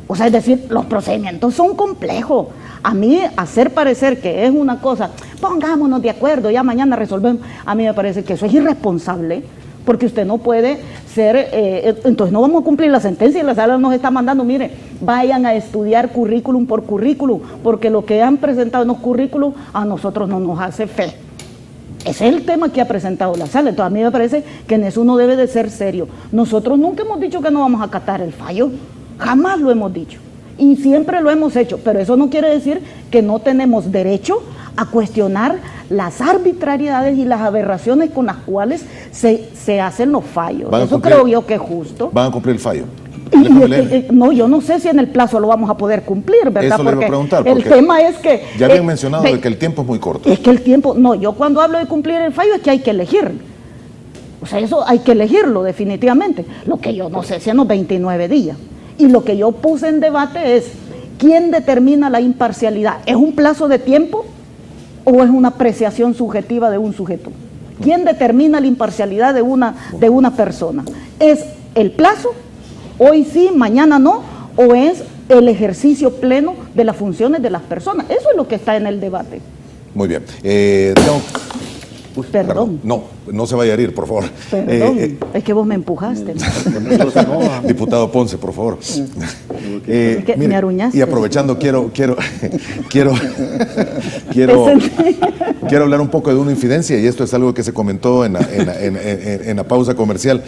Speaker 7: O sea, es decir, los procedimientos son complejos. A mí hacer parecer que es una cosa, pongámonos de acuerdo, ya mañana resolvemos, a mí me parece que eso es irresponsable, porque usted no puede ser, entonces no vamos a cumplir la sentencia y la sala nos está mandando, mire, vayan a estudiar currículum por currículum, porque lo que han presentado en los currículum a nosotros no nos hace fe. Ese es el tema que ha presentado la sala. Entonces a mí me parece que en eso uno debe de ser serio. Nosotros nunca hemos dicho que no vamos a acatar el fallo, jamás lo hemos dicho. Y siempre lo hemos hecho, pero eso no quiere decir que no tenemos derecho a cuestionar las arbitrariedades y las aberraciones con las cuales se hacen los fallos. Eso creo yo que es justo.
Speaker 8: ¿Van a cumplir el fallo?
Speaker 7: No, yo no sé si en el plazo lo vamos a poder cumplir, ¿verdad?
Speaker 8: Eso le iba a preguntar,
Speaker 7: el tema es que...
Speaker 8: Ya habían mencionado de que el tiempo es muy corto.
Speaker 7: Es que el tiempo... No, yo cuando hablo de cumplir el fallo es que hay que elegir. O sea, eso hay que elegirlo definitivamente. Lo que yo no sé si en los 29 días. Y lo que yo puse en debate es, ¿quién determina la imparcialidad? ¿Es un plazo de tiempo o es una apreciación subjetiva de un sujeto? ¿Quién determina la imparcialidad de una persona? ¿Es el plazo? ¿Hoy sí, mañana no? ¿O es el ejercicio pleno de las funciones de las personas? Eso es lo que está en el debate.
Speaker 8: Muy bien.
Speaker 7: Perdón.
Speaker 8: No se vaya a ir, por favor.
Speaker 7: Perdón, es que vos me empujaste.
Speaker 8: Diputado Ponce, por favor.
Speaker 7: Es que me aruñaste.
Speaker 8: Y aprovechando, quiero hablar un poco de una infidencia, y esto es algo que se comentó en la pausa comercial.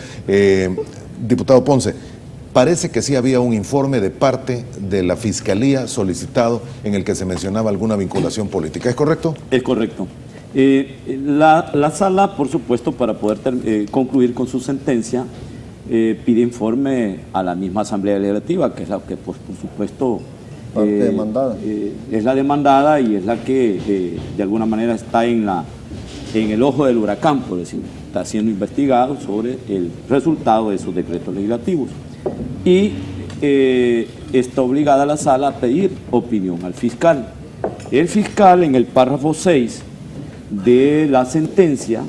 Speaker 8: Diputado Ponce, parece que sí había un informe de parte de la Fiscalía solicitado en el que se mencionaba alguna vinculación política. ¿Es correcto?
Speaker 11: Es correcto. La sala, por supuesto, para poder concluir con su sentencia, pide informe a la misma Asamblea Legislativa, que es la que, por supuesto,
Speaker 9: demandada.
Speaker 11: Es la demandada y es la que de alguna manera está en el ojo del huracán, por decirlo. Está siendo investigado sobre el resultado de esos decretos legislativos. Y está obligada la sala a pedir opinión al fiscal. El fiscal, en el párrafo 6 de la sentencia,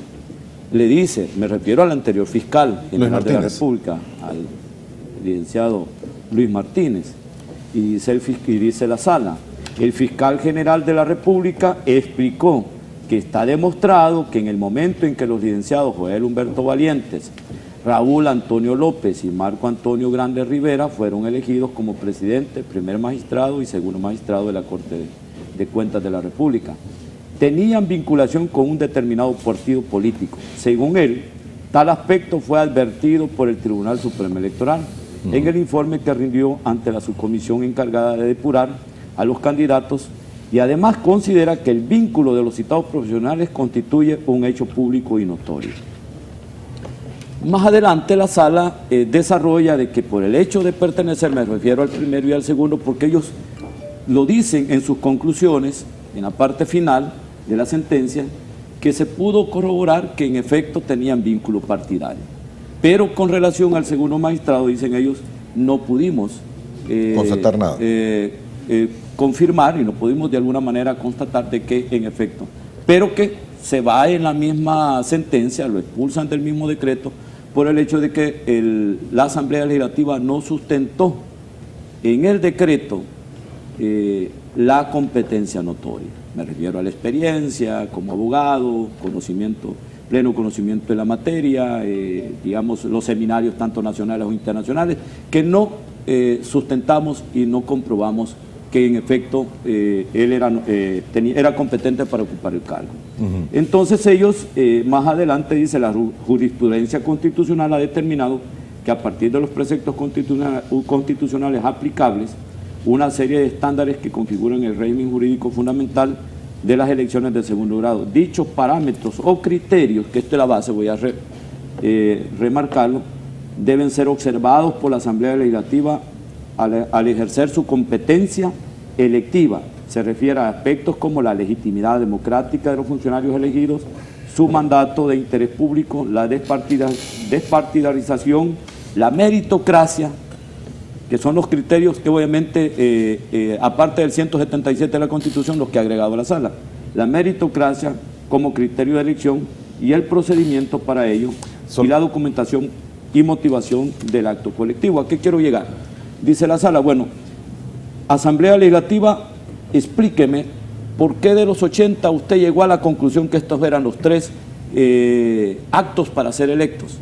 Speaker 11: le dice, me refiero al anterior fiscal general de la República, al licenciado Luis Martínez, y dice la sala, el fiscal general de la República explicó que está demostrado que en el momento en que los licenciados Joel Humberto Valientes, Raúl Antonio López y Marco Antonio Grande Rivera fueron elegidos como presidente, primer magistrado y segundo magistrado de la Corte de Cuentas de la República, tenían vinculación con un determinado partido político. Según él, tal aspecto fue advertido por el Tribunal Supremo Electoral en el informe que rindió ante la subcomisión encargada de depurar a los candidatos, y además considera que el vínculo de los citados profesionales constituye un hecho público y notorio. Más adelante la sala desarrolla de que por el hecho de pertenecer, me refiero al primero y al segundo, porque ellos lo dicen en sus conclusiones, en la parte final de la sentencia, que se pudo corroborar que en efecto tenían vínculo partidario. Pero con relación al segundo magistrado, dicen ellos, no pudimos
Speaker 8: constatar nada.
Speaker 11: Confirmar y no pudimos de alguna manera constatar de que en efecto, pero que se va en la misma sentencia, lo expulsan del mismo decreto por el hecho de que la Asamblea Legislativa no sustentó en el decreto la competencia notoria. Me refiero a la experiencia como abogado, pleno conocimiento de la materia, digamos, los seminarios tanto nacionales o internacionales, que no sustentamos y no comprobamos que en efecto él era competente para ocupar el cargo. Entonces ellos, más adelante dice, la jurisprudencia constitucional ha determinado que a partir de los preceptos constitucionales aplicables, una serie de estándares que configuran el régimen jurídico fundamental de las elecciones de segundo grado. Dichos parámetros o criterios, que esta es la base, voy a remarcarlo, deben ser observados por la Asamblea Legislativa al ejercer su competencia electiva. Se refiere a aspectos como la legitimidad democrática de los funcionarios elegidos, su mandato de interés público, la despartidarización, la meritocracia, que son los criterios que obviamente, aparte del 177 de la Constitución, los que ha agregado la Sala. La meritocracia como criterio de elección y el procedimiento para ello, y la documentación y motivación del acto colectivo. ¿A qué quiero llegar? Dice la Sala, bueno, Asamblea Legislativa, explíqueme por qué de los 80 usted llegó a la conclusión que estos eran los 3 actos para ser electos.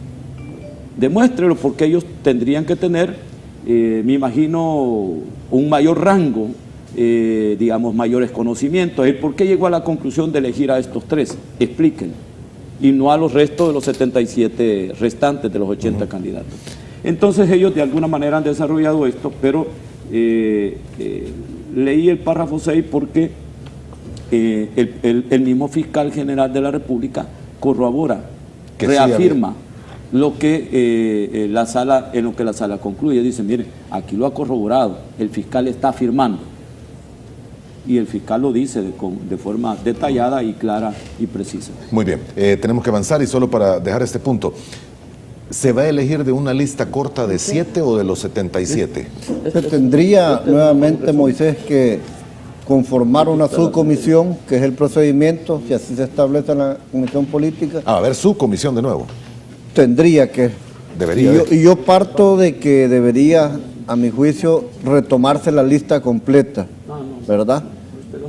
Speaker 11: Demuéstrelo, porque ellos tendrían que tener, me imagino, un mayor rango, digamos, mayores conocimientos. ¿Por qué llegó a la conclusión de elegir a estos 3? Explíquenlo. Y no a los restos de los 77 restantes de los 80 candidatos. Entonces ellos de alguna manera han desarrollado esto, pero leí el párrafo 6 porque el mismo fiscal general de la República corrobora, reafirma lo que la sala concluye. Dice, mire, aquí lo ha corroborado, el fiscal está afirmando. Y el fiscal lo dice de forma detallada y clara y precisa.
Speaker 8: Muy bien, tenemos que avanzar, y solo para dejar este punto, ¿se va a elegir de una lista corta de 7 o de los 77?
Speaker 9: Se tendría nuevamente, Moisés, que conformar una subcomisión, que es el procedimiento, si así se establece en la comisión política.
Speaker 8: A ver, subcomisión de nuevo.
Speaker 9: Tendría que.
Speaker 8: Debería.
Speaker 9: Y yo parto de que debería, a mi juicio, retomarse la lista completa, ¿verdad?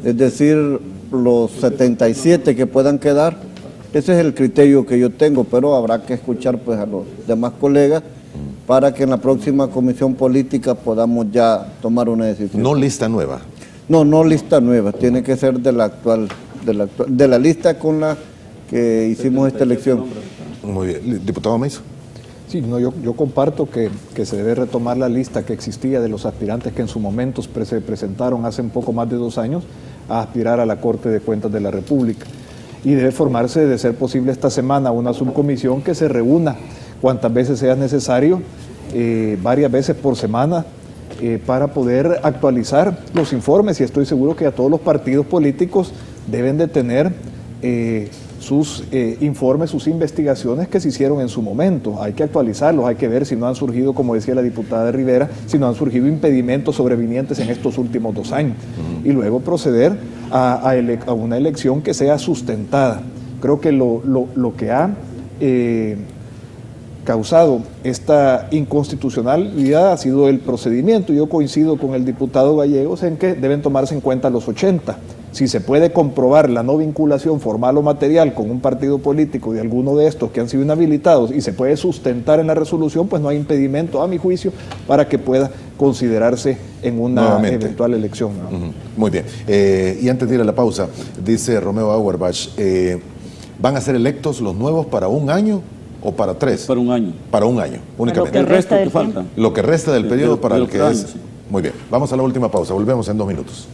Speaker 9: Es decir, los 77 que puedan quedar. Ese es el criterio que yo tengo, pero habrá que escuchar pues a los demás colegas para que en la próxima comisión política podamos ya tomar una decisión.
Speaker 8: ¿No lista nueva?
Speaker 9: No lista nueva, tiene que ser de la actual, de la lista con la que hicimos esta elección.
Speaker 8: Muy bien. Diputado Maizo.
Speaker 10: Sí, no, yo comparto que se debe retomar la lista que existía de los aspirantes que en su momento se presentaron hace un poco más de 2 años a aspirar a la Corte de Cuentas de la República. Y debe formarse, de ser posible esta semana, una subcomisión que se reúna cuantas veces sea necesario, varias veces por semana, para poder actualizar los informes. Y estoy seguro que a todos los partidos políticos deben de tener sus informes, sus investigaciones que se hicieron en su momento. Hay que actualizarlos, hay que ver si no han surgido, como decía la diputada Rivera, si no han surgido impedimentos sobrevinientes en estos últimos 2 años. Y luego proceder a una elección que sea sustentada. Creo que lo que ha causado esta inconstitucionalidad ha sido el procedimiento. Yo coincido con el diputado Gallegos en que deben tomarse en cuenta los 80. Si se puede comprobar la no vinculación formal o material con un partido político de alguno de estos que han sido inhabilitados y se puede sustentar en la resolución, pues no hay impedimento, a mi juicio, para que pueda considerarse en una eventual elección, ¿no?
Speaker 8: Muy bien. Y antes de ir a la pausa, dice Romeo Auerbach, ¿van a ser electos los nuevos para 1 año o para 3?
Speaker 11: Para un año.
Speaker 8: Para un año, únicamente.
Speaker 11: El resto que falta.
Speaker 8: Lo que resta del periodo para el que es.
Speaker 11: Sí.
Speaker 8: Muy bien, vamos a la última pausa, volvemos en 2 minutos.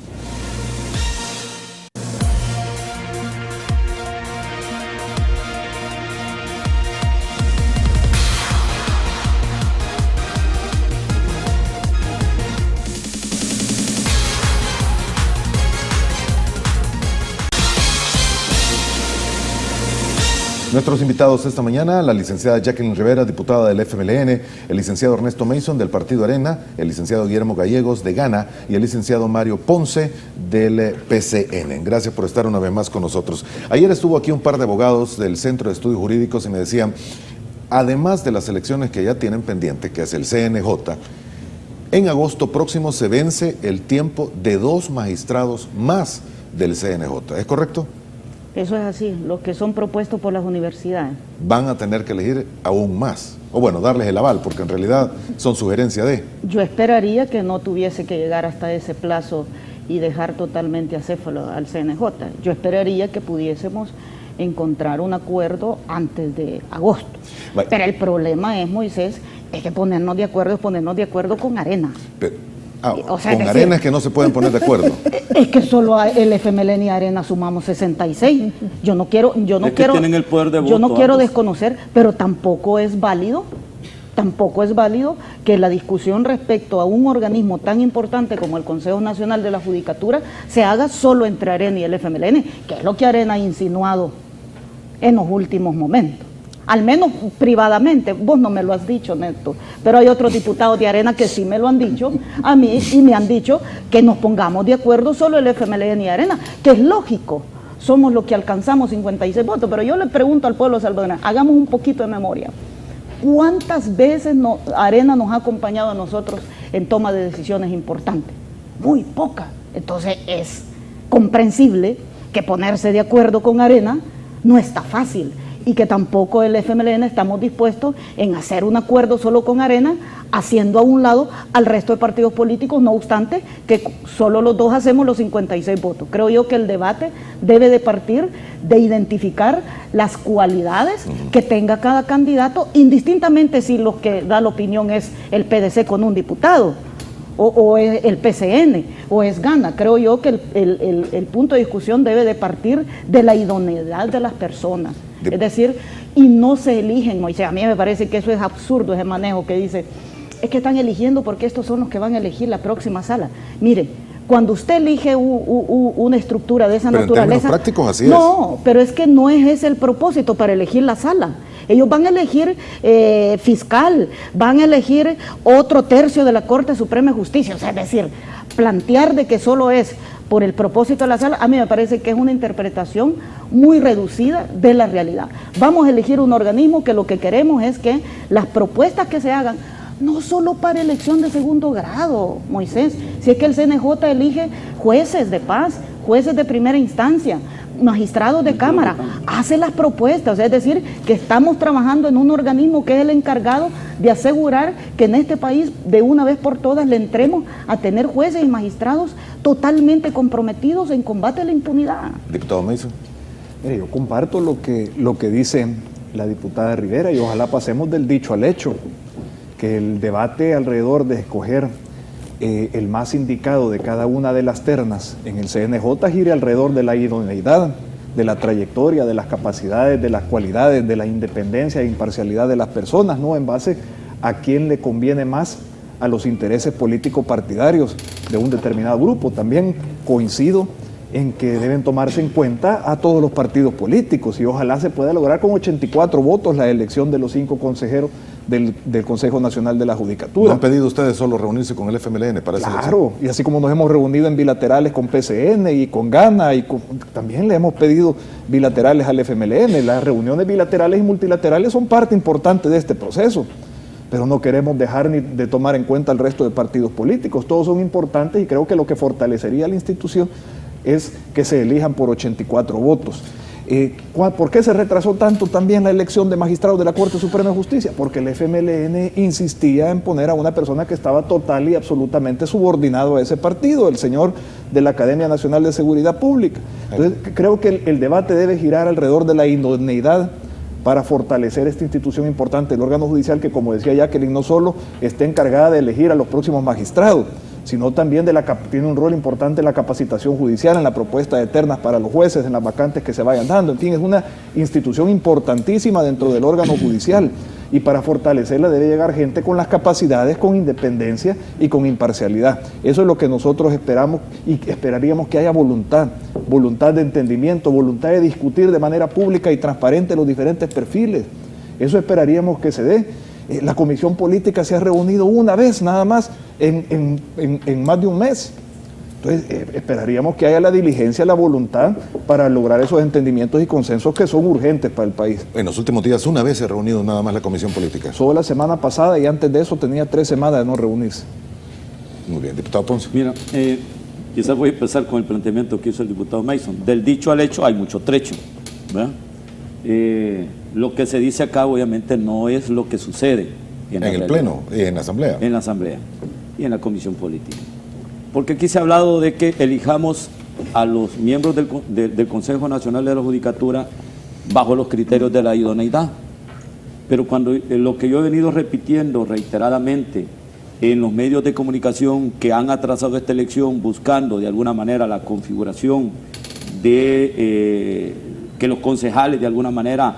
Speaker 8: Nuestros invitados esta mañana, la licenciada Jacqueline Rivera, diputada del FMLN, el licenciado Ernesto Mason del Partido Arena, el licenciado Guillermo Gallegos de Gana y el licenciado Mario Ponce del PCN. Gracias por estar una vez más con nosotros. Ayer estuvo aquí un par de abogados del Centro de Estudios Jurídicos y me decían, además de las elecciones que ya tienen pendiente, que es el CNJ, en agosto próximo se vence el tiempo de 2 magistrados más del CNJ. ¿Es correcto?
Speaker 7: Eso es así, los que son propuestos por las universidades.
Speaker 8: Van a tener que elegir aún más, o bueno, darles el aval, porque en realidad son sugerencia de...
Speaker 7: Yo esperaría que no tuviese que llegar hasta ese plazo y dejar totalmente acéfalo al CNJ. Yo esperaría que pudiésemos encontrar un acuerdo antes de agosto.
Speaker 8: Vale.
Speaker 7: Pero el problema es, Moisés, es que ponernos de acuerdo con Arena.
Speaker 8: O sea, con Arena es que no se pueden poner de acuerdo.
Speaker 7: Es que solo el FMLN y Arena sumamos 66. Yo no quiero
Speaker 11: tienen el poder de voto,
Speaker 7: yo no quiero desconocer, pero tampoco es válido que la discusión respecto a un organismo tan importante como el Consejo Nacional de la Judicatura se haga solo entre Arena y el FMLN, que es lo que Arena ha insinuado en los últimos momentos. Al menos privadamente, vos no me lo has dicho, Néstor, pero hay otros diputados de Arena que sí me lo han dicho a mí y me han dicho que nos pongamos de acuerdo solo el FMLN y Arena, que es lógico, somos los que alcanzamos 56 votos, pero yo le pregunto al pueblo salvadoreño, hagamos un poquito de memoria, ¿cuántas veces Arena nos ha acompañado a nosotros en toma de decisiones importantes? Muy pocas. Entonces es comprensible que ponerse de acuerdo con Arena no está fácil, y que tampoco el FMLN estamos dispuestos en hacer un acuerdo solo con Arena, haciendo a un lado al resto de partidos políticos, no obstante que solo los dos hacemos los 56 votos. Creo yo que el debate debe de partir de identificar las cualidades que tenga cada candidato, indistintamente si lo que da la opinión es el PDC con un diputado, o es el PCN, o es Gana. Creo yo que el punto de discusión debe de partir de la idoneidad de las personas. Es decir, y no se eligen, Moisés, a mí me parece que eso es absurdo, ese manejo que dice, es que están eligiendo porque estos son los que van a elegir la próxima sala. Mire, cuando usted elige una estructura de esa naturaleza... En términos
Speaker 8: prácticos así
Speaker 7: no, pero es que no es ese el propósito para elegir la sala. Ellos van a elegir fiscal, van a elegir otro tercio de la Corte Suprema de Justicia, o sea, es decir, plantear de que solo es por el propósito de la sala, a mí me parece que es una interpretación muy reducida de la realidad. Vamos a elegir un organismo que lo que queremos es que las propuestas que se hagan, no solo para elección de segundo grado, Moisés, si es que el CNJ elige jueces de paz, jueces de primera instancia, magistrados de cámara, hace las propuestas, es decir, que estamos trabajando en un organismo que es el encargado de asegurar que en este país de una vez por todas le entremos a tener jueces y magistrados totalmente comprometidos en combate a la impunidad.
Speaker 8: Diputado Mason.
Speaker 10: Mire, yo comparto lo que dice la diputada Rivera y ojalá pasemos del dicho al hecho, que el debate alrededor de escoger el más indicado de cada una de las ternas en el CNJ gire alrededor de la idoneidad, de la trayectoria, de las capacidades, de las cualidades, de la independencia e imparcialidad de las personas, no en base a quién le conviene más a los intereses políticos partidarios de un determinado grupo. También coincido en que deben tomarse en cuenta a todos los partidos políticos y ojalá se pueda lograr con 84 votos la elección de los 5 consejeros del Consejo Nacional de la Judicatura.
Speaker 8: ¿No han pedido ustedes solo reunirse con el FMLN para esa elección?
Speaker 10: Claro, y así como nos hemos reunido en bilaterales con PCN y con Gana, también le hemos pedido bilaterales al FMLN. Las reuniones bilaterales y multilaterales son parte importante de este proceso, pero no queremos dejar ni de tomar en cuenta al resto de partidos políticos. Todos son importantes y creo que lo que fortalecería la institución es que se elijan por 84 votos. ¿Por qué se retrasó tanto también la elección de magistrados de la Corte Suprema de Justicia? Porque el FMLN insistía en poner a una persona que estaba total y absolutamente subordinado a ese partido, el señor de la Academia Nacional de Seguridad Pública. Entonces, creo que el debate debe girar alrededor de la idoneidad para fortalecer esta institución importante, el órgano judicial, que, como decía Jacqueline, no solo está encargada de elegir a los próximos magistrados, sino también tiene un rol importante en la capacitación judicial, en la propuesta de ternas para los jueces, en las vacantes que se vayan dando. En fin, es una institución importantísima dentro del órgano judicial, y para fortalecerla debe llegar gente con las capacidades, con independencia y con imparcialidad. Eso es lo que nosotros esperamos, y esperaríamos que haya voluntad de entendimiento, voluntad de discutir de manera pública y transparente los diferentes perfiles. Eso esperaríamos que se dé. La comisión política se ha reunido una vez nada más en más de un mes. Entonces esperaríamos que haya la diligencia, la voluntad para lograr esos entendimientos y consensos que son urgentes para el país.
Speaker 8: En los últimos días una vez se ha reunido nada más la comisión política.
Speaker 10: Solo la semana pasada, y antes de eso tenía 3 semanas de no reunirse.
Speaker 8: Muy bien, diputado Ponce.
Speaker 11: Mira, quizás voy a empezar con el planteamiento que hizo el diputado Mason. Del dicho al hecho hay mucho trecho, ¿verdad? Lo que se dice acá obviamente no es lo que sucede
Speaker 8: en el Pleno, en la Asamblea.
Speaker 11: En la Asamblea y en la Comisión Política. Porque aquí se ha hablado de que elijamos a los miembros del Consejo Nacional de la Judicatura bajo los criterios de la idoneidad. Pero cuando lo que yo he venido repitiendo reiteradamente en los medios de comunicación que han atrasado esta elección buscando de alguna manera la configuración de que los concejales de alguna manera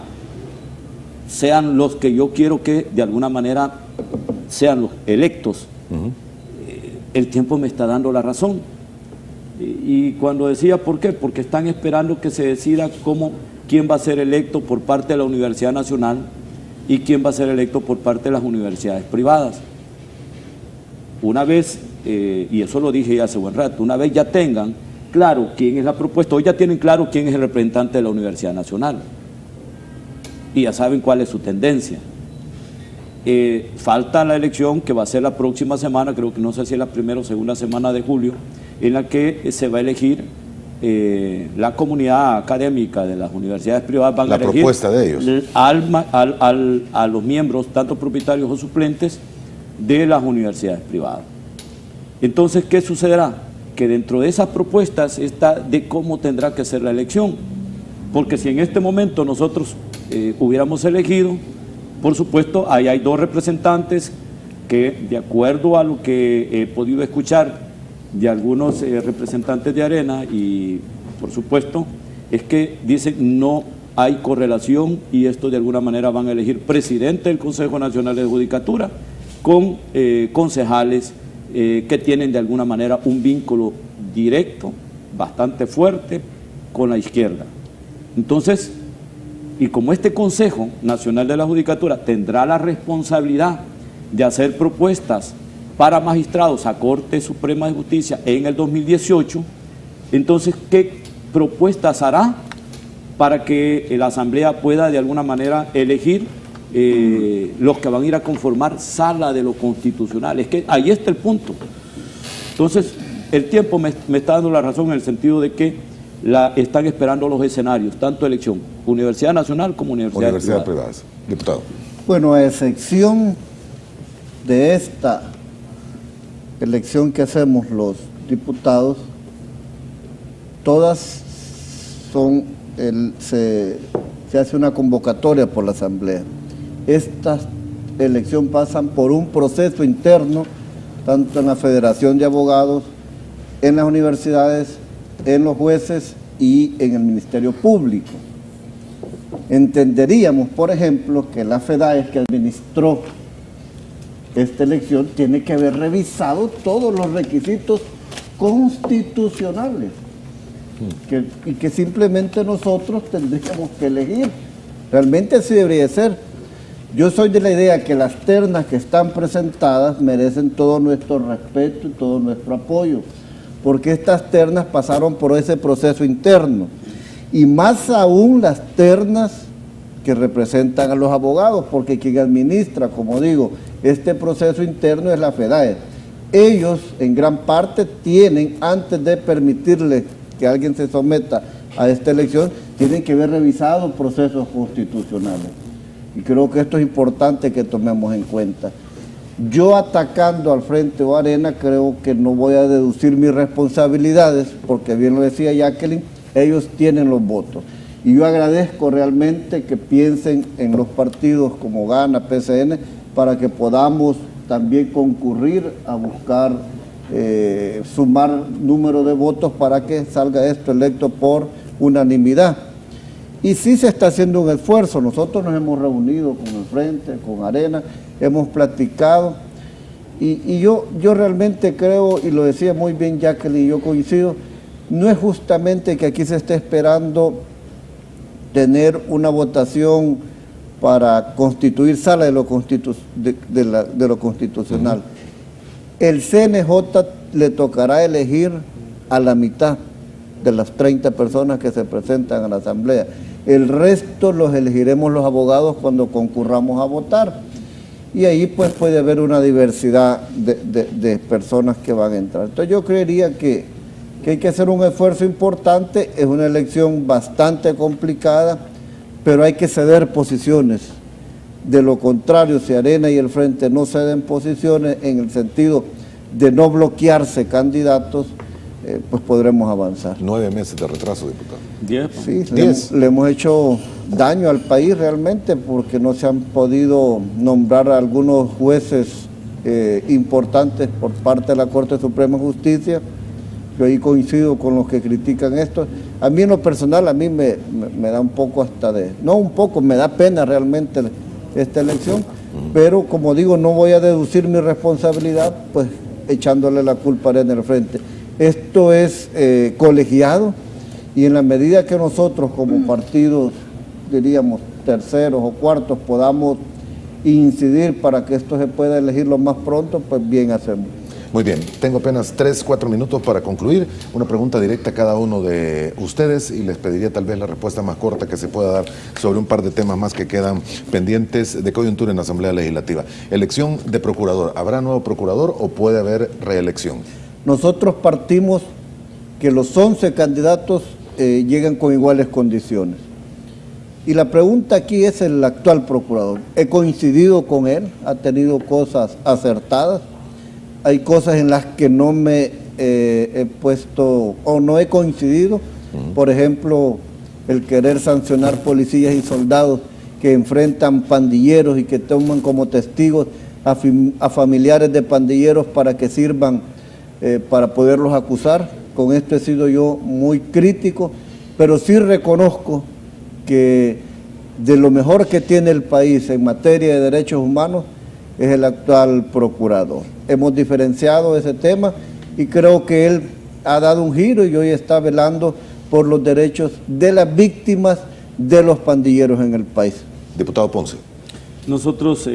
Speaker 11: sean los que yo quiero que de alguna manera sean los electos, el tiempo me está dando la razón. Y cuando decía ¿por qué? Porque están esperando que se decida quién va a ser electo por parte de la Universidad Nacional y quién va a ser electo por parte de las universidades privadas. Una vez, y eso lo dije ya hace buen rato, una vez ya tengan claro quién es la propuesta, hoy ya tienen claro quién es el representante de la Universidad Nacional y ya saben cuál es su tendencia. Falta la elección que va a ser la próxima semana, creo que no sé si es la primera o segunda semana de julio, en la que se va a elegir la comunidad académica de las universidades privadas, van a elegir la
Speaker 8: propuesta de ellos
Speaker 11: a los miembros, tanto propietarios o suplentes, de las universidades privadas. Entonces, ¿qué sucederá? Que dentro de esas propuestas está de cómo tendrá que ser la elección, porque si en este momento nosotros hubiéramos elegido, por supuesto, ahí hay 2 representantes que, de acuerdo a lo que he podido escuchar de algunos representantes de Arena, y por supuesto, es que dicen no hay correlación, y esto de alguna manera van a elegir presidente del Consejo Nacional de Judicatura con concejales que tienen de alguna manera un vínculo directo, bastante fuerte, con la izquierda. Entonces, y como este Consejo Nacional de la Judicatura tendrá la responsabilidad de hacer propuestas para magistrados a Corte Suprema de Justicia en el 2018, entonces, ¿qué propuestas hará para que la Asamblea pueda de alguna manera elegir los que van a ir a conformar Sala de lo Constitucional? Es que ahí está el punto. Entonces, el tiempo me está dando la razón en el sentido de que están esperando los escenarios, tanto elección, Universidad Nacional como Universidades
Speaker 8: privadas. Diputado.
Speaker 9: Bueno, a excepción de esta elección que hacemos los diputados, todas son, se hace una convocatoria por la Asamblea. Estas elecciones pasan por un proceso interno, tanto en la Federación de Abogados, en las universidades, en los jueces y en el Ministerio Público. Entenderíamos, por ejemplo, que la FEDAES, que administró esta elección, tiene que haber revisado todos los requisitos constitucionales y que simplemente nosotros tendríamos que elegir. Realmente así debería ser. Yo soy de la idea que las ternas que están presentadas merecen todo nuestro respeto y todo nuestro apoyo, porque estas ternas pasaron por ese proceso interno, y más aún las ternas que representan a los abogados, porque quien administra, como digo, este proceso interno es la FEDAES. Ellos, en gran parte, tienen, antes de permitirle que alguien se someta a esta elección, tienen que haber revisado procesos constitucionales. Y creo que esto es importante que tomemos en cuenta. Yo, atacando al Frente o Arena, creo que no voy a deducir mis responsabilidades, porque bien lo decía Jacqueline, ellos tienen los votos. Y yo agradezco realmente que piensen en los partidos como GANA, PCN, para que podamos también concurrir a buscar sumar número de votos para que salga esto electo por unanimidad. Y sí se está haciendo un esfuerzo. Nosotros nos hemos reunido con el Frente, con Arena, hemos platicado. Y yo realmente creo, y lo decía muy bien Jacqueline, y yo coincido, no es justamente que aquí se esté esperando tener una votación para constituir sala de lo constitucional. El CNJ le tocará elegir a la mitad de las 30 personas que se presentan a la asamblea. El resto los elegiremos los abogados cuando concurramos a votar. Y ahí pues puede haber una diversidad de personas que van a entrar. Entonces yo creería que hay que hacer un esfuerzo importante. Es una elección bastante complicada, pero hay que ceder posiciones. De lo contrario, si Arena y el Frente no ceden posiciones en el sentido de no bloquearse candidatos, pues podremos avanzar.
Speaker 8: 9 meses de retraso, diputado.
Speaker 11: 10.
Speaker 9: Sí, le hemos hecho daño al país realmente porque no se han podido nombrar a algunos jueces importantes por parte de la Corte Suprema de Justicia. Yo ahí coincido con los que critican esto. A mí en lo personal, a mí me da un poco me da pena realmente esta elección, pero como digo, no voy a deducir mi responsabilidad, pues echándole la culpa a Arena del Frente. Esto es colegiado y en la medida que nosotros como partidos, diríamos, terceros o cuartos, podamos incidir para que esto se pueda elegir lo más pronto, pues bien hacemos.
Speaker 8: Muy bien, tengo apenas 3-4 minutos para concluir. Una pregunta directa a cada uno de ustedes y les pediría tal vez la respuesta más corta que se pueda dar sobre un par de temas más que quedan pendientes de coyuntura en la Asamblea Legislativa. Elección de procurador. ¿Habrá nuevo procurador o puede haber reelección?
Speaker 9: Nosotros partimos que los 11 candidatos llegan con iguales condiciones. Y la pregunta aquí es el actual procurador. He coincidido con él, ha tenido cosas acertadas. Hay cosas en las que no me he puesto o no he coincidido. Por ejemplo, el querer sancionar policías y soldados que enfrentan pandilleros y que toman como testigos a familiares de pandilleros para que sirvan para poderlos acusar. Con esto he sido yo muy crítico, pero sí reconozco que de lo mejor que tiene el país en materia de derechos humanos es el actual procurador. Hemos diferenciado ese tema y creo que él ha dado un giro y hoy está velando por los derechos de las víctimas de los pandilleros en el país.
Speaker 8: Diputado Ponce.
Speaker 11: Nosotros,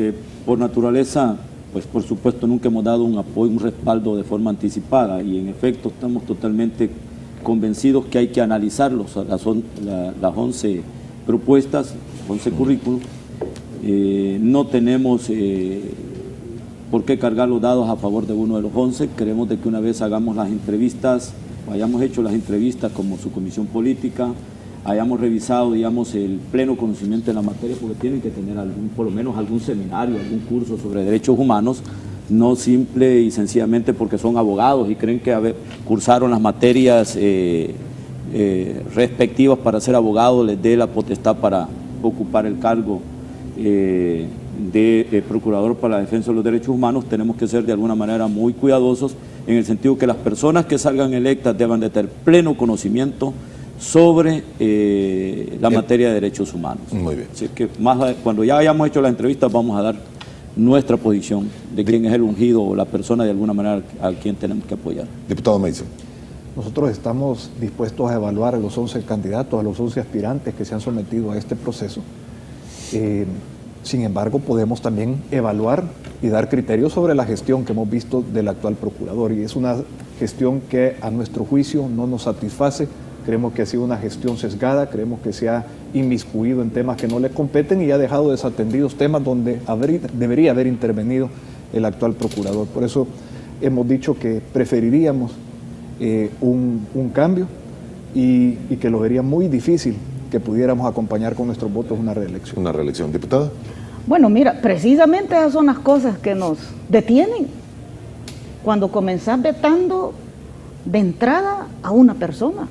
Speaker 11: por naturaleza, pues por supuesto nunca hemos dado un apoyo, un respaldo de forma anticipada y en efecto estamos totalmente convencidos que hay que analizarlos, las 11 propuestas, 11 currículos. No tenemos por qué cargar los dados a favor de uno de los 11. Queremos de que una vez hagamos las entrevistas, hayamos hecho las entrevistas como su comisión política, hayamos revisado, digamos, el pleno conocimiento de la materia, porque tienen que tener por lo menos algún seminario, algún curso sobre derechos humanos, no simple y sencillamente porque son abogados y creen que cursaron las materias respectivas para ser abogados, les dé la potestad para ocupar el cargo de procurador para la defensa de los derechos humanos. Tenemos que ser de alguna manera muy cuidadosos en el sentido que las personas que salgan electas deban de tener pleno conocimiento sobre la materia de derechos humanos.
Speaker 8: Muy bien.
Speaker 11: Así que cuando ya hayamos hecho las entrevistas vamos a dar nuestra posición de quién es el ungido o la persona de alguna manera a quien tenemos que apoyar.
Speaker 8: Diputado Mason.
Speaker 10: Nosotros estamos dispuestos a evaluar a los 11 candidatos, a los 11 aspirantes que se han sometido a este proceso. Sin embargo, podemos también evaluar y dar criterios sobre la gestión que hemos visto del actual procurador, y es una gestión que a nuestro juicio no nos satisface. Creemos que ha sido una gestión sesgada, creemos que se ha inmiscuido en temas que no le competen y ha dejado desatendidos temas donde debería haber intervenido el actual procurador. Por eso hemos dicho que preferiríamos un cambio y que lo vería muy difícil que pudiéramos acompañar con nuestros votos una reelección.
Speaker 8: Una reelección. Diputada.
Speaker 7: Bueno, mira, precisamente esas son las cosas que nos detienen. Cuando comenzás vetando de entrada a una persona.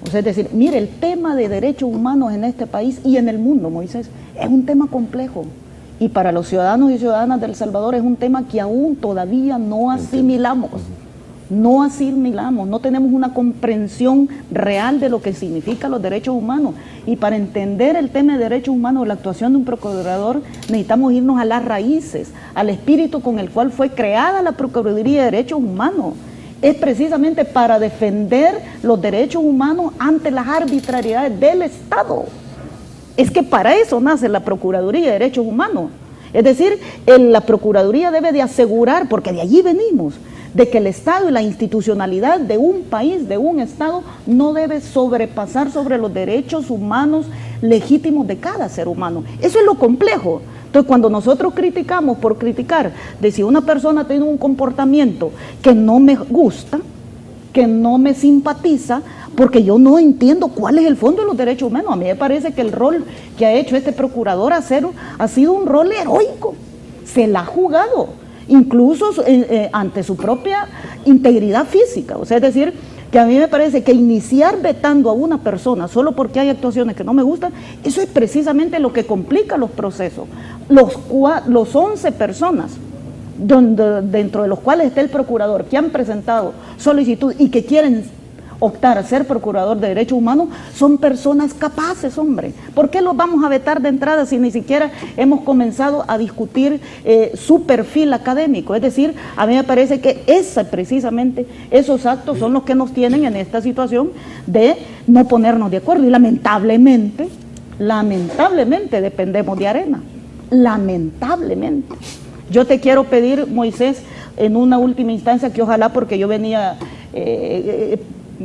Speaker 7: O sea, es decir, mire, el tema de derechos humanos en este país y en el mundo, Moisés, es un tema complejo. Y para los ciudadanos y ciudadanas de El Salvador es un tema que aún todavía no asimilamos. No asimilamos, no tenemos una comprensión real de lo que significan los derechos humanos. Y para entender el tema de derechos humanos, la actuación de un procurador, necesitamos irnos a las raíces, al espíritu con el cual fue creada la Procuraduría de Derechos Humanos. Es precisamente para defender los derechos humanos ante las arbitrariedades del Estado. Es que para eso nace la Procuraduría de Derechos Humanos. Es decir, la Procuraduría debe de asegurar, porque de allí venimos, de que el Estado y la institucionalidad de un país, de un Estado, no debe sobrepasar sobre los derechos humanos legítimos de cada ser humano. Eso es lo complejo. Entonces, cuando nosotros criticamos por criticar, de si una persona tiene un comportamiento que no me gusta, que no me simpatiza, porque yo no entiendo cuál es el fondo de los derechos humanos. A mí me parece que el rol que ha hecho este procurador ha sido un rol heroico. Se la ha jugado, incluso ante su propia integridad física. O sea, es decir, que a mí me parece que iniciar vetando a una persona solo porque hay actuaciones que no me gustan, eso es precisamente lo que complica los procesos. Los 11 personas dentro de los cuales está el procurador, que han presentado solicitud y que quieren optar a ser procurador de derechos humanos, son personas capaces, hombre. ¿Por qué los vamos a vetar de entrada si ni siquiera hemos comenzado a discutir su perfil académico? Es decir, a mí me parece que precisamente esos actos son los que nos tienen en esta situación de no ponernos de acuerdo. Y lamentablemente dependemos de Arena. Lamentablemente. Yo te quiero pedir, Moisés, en una última instancia, que ojalá, porque yo venía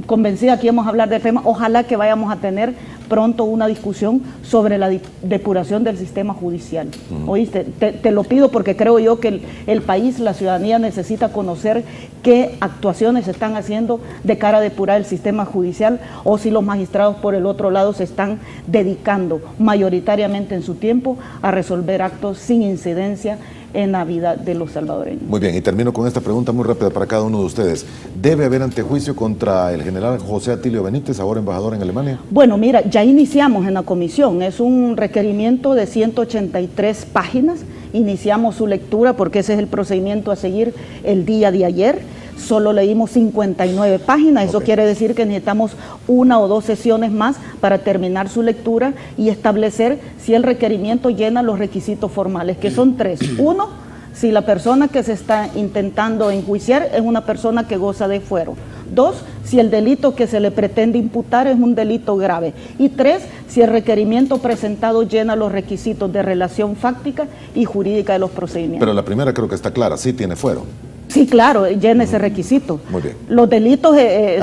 Speaker 7: convencida que íbamos a hablar del tema, ojalá que vayamos a tener pronto una discusión sobre la depuración del sistema judicial. ¿Oíste? Te lo pido porque creo yo que el país, la ciudadanía necesita conocer qué actuaciones se están haciendo de cara a depurar el sistema judicial, o si los magistrados por el otro lado se están dedicando mayoritariamente en su tiempo a resolver actos sin incidencia en la vida de los salvadoreños.
Speaker 8: Muy bien, y termino con esta pregunta muy rápida para cada uno de ustedes. ¿Debe haber antejuicio contra el general José Atilio Benítez, ahora embajador en Alemania?
Speaker 7: Bueno, mira, ya iniciamos en la comisión, es un requerimiento de 183 páginas, iniciamos su lectura porque ese es el procedimiento a seguir el día de ayer. Solo leímos 59 páginas, eso quiere decir que necesitamos 1 o 2 sesiones más para terminar su lectura y establecer si el requerimiento llena los requisitos formales, que son 3. 1, si la persona que se está intentando enjuiciar es una persona que goza de fuero. 2, si el delito que se le pretende imputar es un delito grave. Y 3, si el requerimiento presentado llena los requisitos de relación fáctica y jurídica de los procedimientos.
Speaker 8: Pero la primera creo que está clara, sí tiene fuero.
Speaker 7: Sí, claro, llena ese requisito.
Speaker 8: Muy bien.
Speaker 7: Los delitos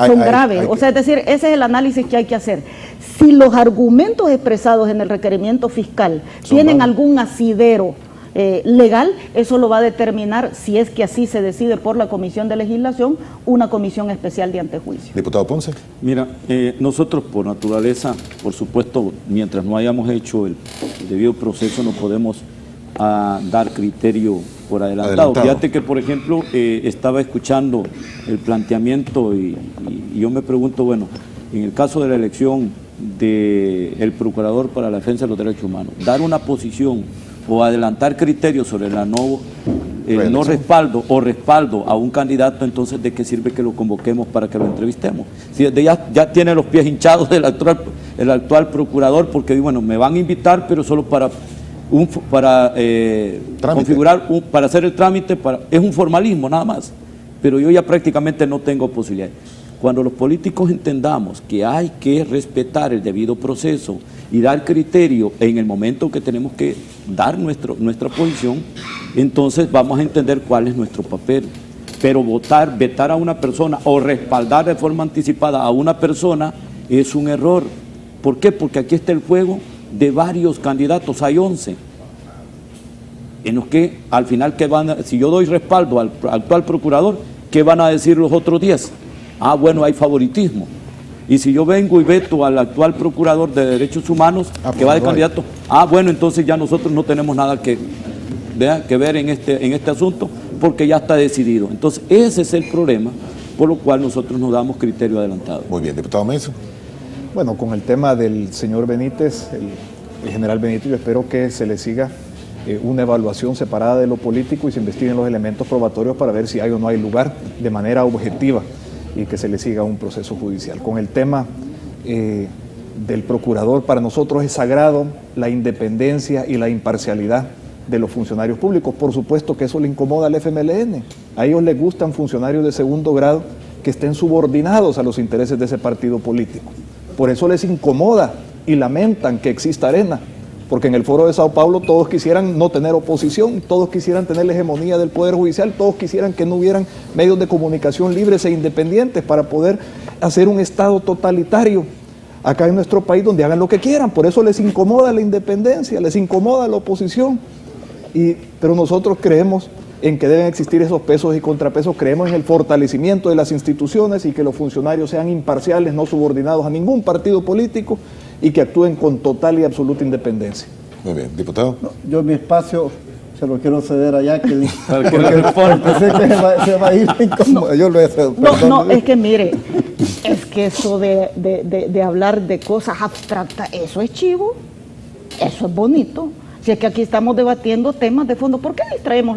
Speaker 7: son graves, o sea, es decir, ese es el análisis que hay que hacer. Si los argumentos expresados en el requerimiento fiscal tienen algún asidero legal, eso lo va a determinar, si es que así se decide por la Comisión de Legislación, una comisión especial de antejuicio.
Speaker 8: Diputado Ponce.
Speaker 11: Mira, nosotros por naturaleza, por supuesto, mientras no hayamos hecho el debido proceso, no podemos dar criterio por adelantado. Fíjate que, por ejemplo, estaba escuchando el planteamiento y yo me pregunto, bueno, en el caso de la elección del Procurador para la Defensa de los Derechos Humanos, dar una posición o adelantar criterios sobre el no respaldo o respaldo a un candidato, entonces ¿de qué sirve que lo convoquemos para que lo entrevistemos? Si ya tiene los pies hinchados el actual procurador, porque bueno, me van a invitar, pero solo para configurar, para hacer el trámite, es un formalismo nada más, pero yo ya prácticamente no tengo posibilidades. Cuando los políticos entendamos que hay que respetar el debido proceso y dar criterio en el momento que tenemos que dar nuestra posición, entonces vamos a entender cuál es nuestro papel. Pero vetar a una persona o respaldar de forma anticipada a una persona es un error. ¿Por qué? Porque aquí está el juego de varios candidatos, hay 11, en los que al final, si yo doy respaldo al actual procurador, ¿qué van a decir los otros 10? Ah, bueno, hay favoritismo. Y si yo vengo y veto al actual procurador de derechos humanos, que va de candidato, bueno, entonces ya nosotros no tenemos nada que ver en este asunto, porque ya está decidido. Entonces ese es el problema, por lo cual nosotros nos damos criterio adelantado.
Speaker 8: Muy bien, diputado Meiso.
Speaker 10: Bueno, con el tema del señor Benítez, el general Benítez, yo espero que se le siga una evaluación separada de lo político y se investiguen los elementos probatorios para ver si hay o no hay lugar de manera objetiva y que se le siga un proceso judicial. Con el tema del procurador, para nosotros es sagrado la independencia y la imparcialidad de los funcionarios públicos. Por supuesto que eso le incomoda al FMLN. A ellos les gustan funcionarios de segundo grado que estén subordinados a los intereses de ese partido político. Por eso les incomoda y lamentan que exista Arena, porque en el Foro de Sao Paulo todos quisieran no tener oposición, todos quisieran tener la hegemonía del Poder Judicial, todos quisieran que no hubieran medios de comunicación libres e independientes para poder hacer un Estado totalitario acá en nuestro país donde hagan lo que quieran. Por eso les incomoda la independencia, les incomoda la oposición. Pero nosotros creemos en que deben existir esos pesos y contrapesos, creemos en el fortalecimiento de las instituciones y que los funcionarios sean imparciales, no subordinados a ningún partido político y que actúen con total y absoluta independencia.
Speaker 8: Muy bien, diputado.
Speaker 9: No, yo mi espacio se lo quiero ceder a Jacqueline, porque pensé que se va a ir incómodo. Yo lo he hecho.
Speaker 7: No, es que mire, es que eso de hablar de cosas abstractas, eso es chivo, eso es bonito. Si es que aquí estamos debatiendo temas de fondo, ¿por qué distraemos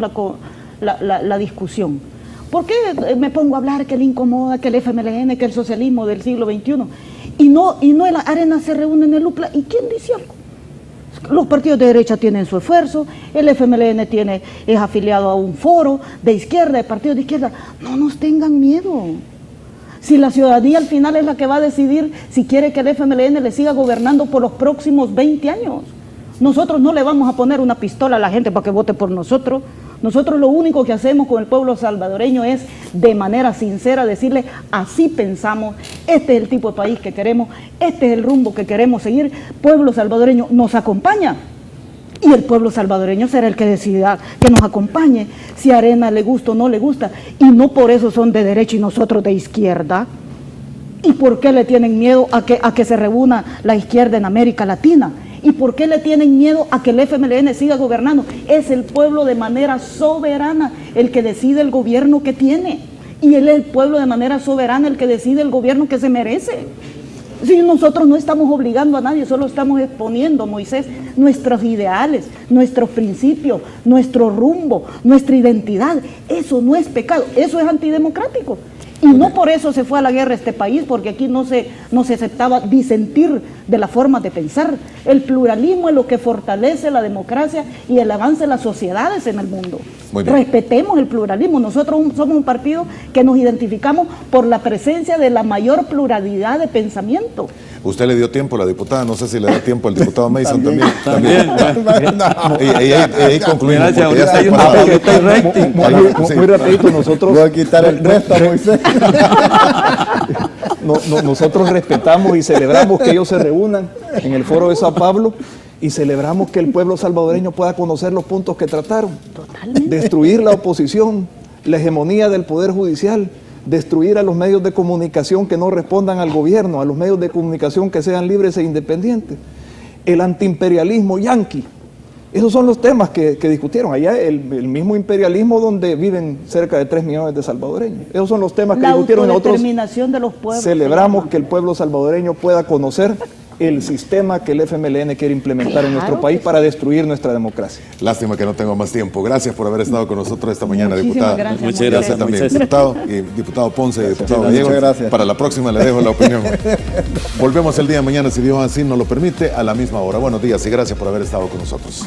Speaker 7: la discusión? ¿Por qué me pongo a hablar que le incomoda, que el FMLN, que el socialismo del siglo XXI? Y no en la Arena se reúne en el UPLA. ¿Y quién dice algo? Los partidos de derecha tienen su esfuerzo, el FMLN es afiliado a un foro de izquierda, de partidos de izquierda. No nos tengan miedo. Si la ciudadanía al final es la que va a decidir si quiere que el FMLN le siga gobernando por los próximos 20 años. Nosotros no le vamos a poner una pistola a la gente para que vote por nosotros. Nosotros lo único que hacemos con el pueblo salvadoreño es de manera sincera decirle, así pensamos, este es el tipo de país que queremos, este es el rumbo que queremos seguir, pueblo salvadoreño nos acompaña. Y el pueblo salvadoreño será el que decida que nos acompañe, si a Arena le gusta o no le gusta. Y no por eso son de derecha y nosotros de izquierda. ¿Y por qué le tienen miedo a que se reúna la izquierda en América Latina? ¿Y por qué le tienen miedo a que el FMLN siga gobernando? Es el pueblo de manera soberana el que decide el gobierno que tiene. Y él es el pueblo de manera soberana el que decide el gobierno que se merece. Si nosotros no estamos obligando a nadie, solo estamos exponiendo, Moisés, nuestros ideales, nuestros principios, nuestro rumbo, nuestra identidad. Eso no es pecado, eso es antidemocrático. Y no por eso se fue a la guerra este país, porque aquí no se aceptaba disentir de la forma de pensar. El pluralismo es lo que fortalece la democracia y el avance de las sociedades en el mundo. Respetemos el pluralismo. Nosotros somos un partido que nos identificamos por la presencia de la mayor pluralidad de pensamiento.
Speaker 8: Usted le dio tiempo a la diputada, no sé si le da tiempo al diputado Mason también. Y ahí concluimos.
Speaker 10: Muy rapidito, nosotros...
Speaker 9: Voy a quitar el resto, Moisés.
Speaker 10: Nosotros respetamos y celebramos que ellos se reúnan en el Foro de Sao Paulo y celebramos que el pueblo salvadoreño pueda conocer los puntos que trataron. Totalmente. Destruir la oposición, la hegemonía del Poder Judicial, destruir a los medios de comunicación que no respondan al gobierno, a los medios de comunicación que sean libres e independientes, el antiimperialismo yanqui. Esos son los temas que discutieron. Allá el mismo imperialismo donde viven cerca de 3 millones de salvadoreños. Esos son los temas que discutieron.
Speaker 7: La autodeterminación de los pueblos.
Speaker 10: Celebramos que el pueblo salvadoreño pueda conocer el sistema que el FMLN quiere implementar en nuestro país para destruir nuestra democracia.
Speaker 8: Lástima que no tengo más tiempo. Gracias por haber estado con nosotros esta mañana, diputada.
Speaker 7: Gracias,
Speaker 8: muchas gracias también, diputado, y diputado Ponce y diputado Gallego. Para la próxima le dejo la opinión. Volvemos el día de mañana, si Dios así nos lo permite, a la misma hora. Buenos días y gracias por haber estado con nosotros.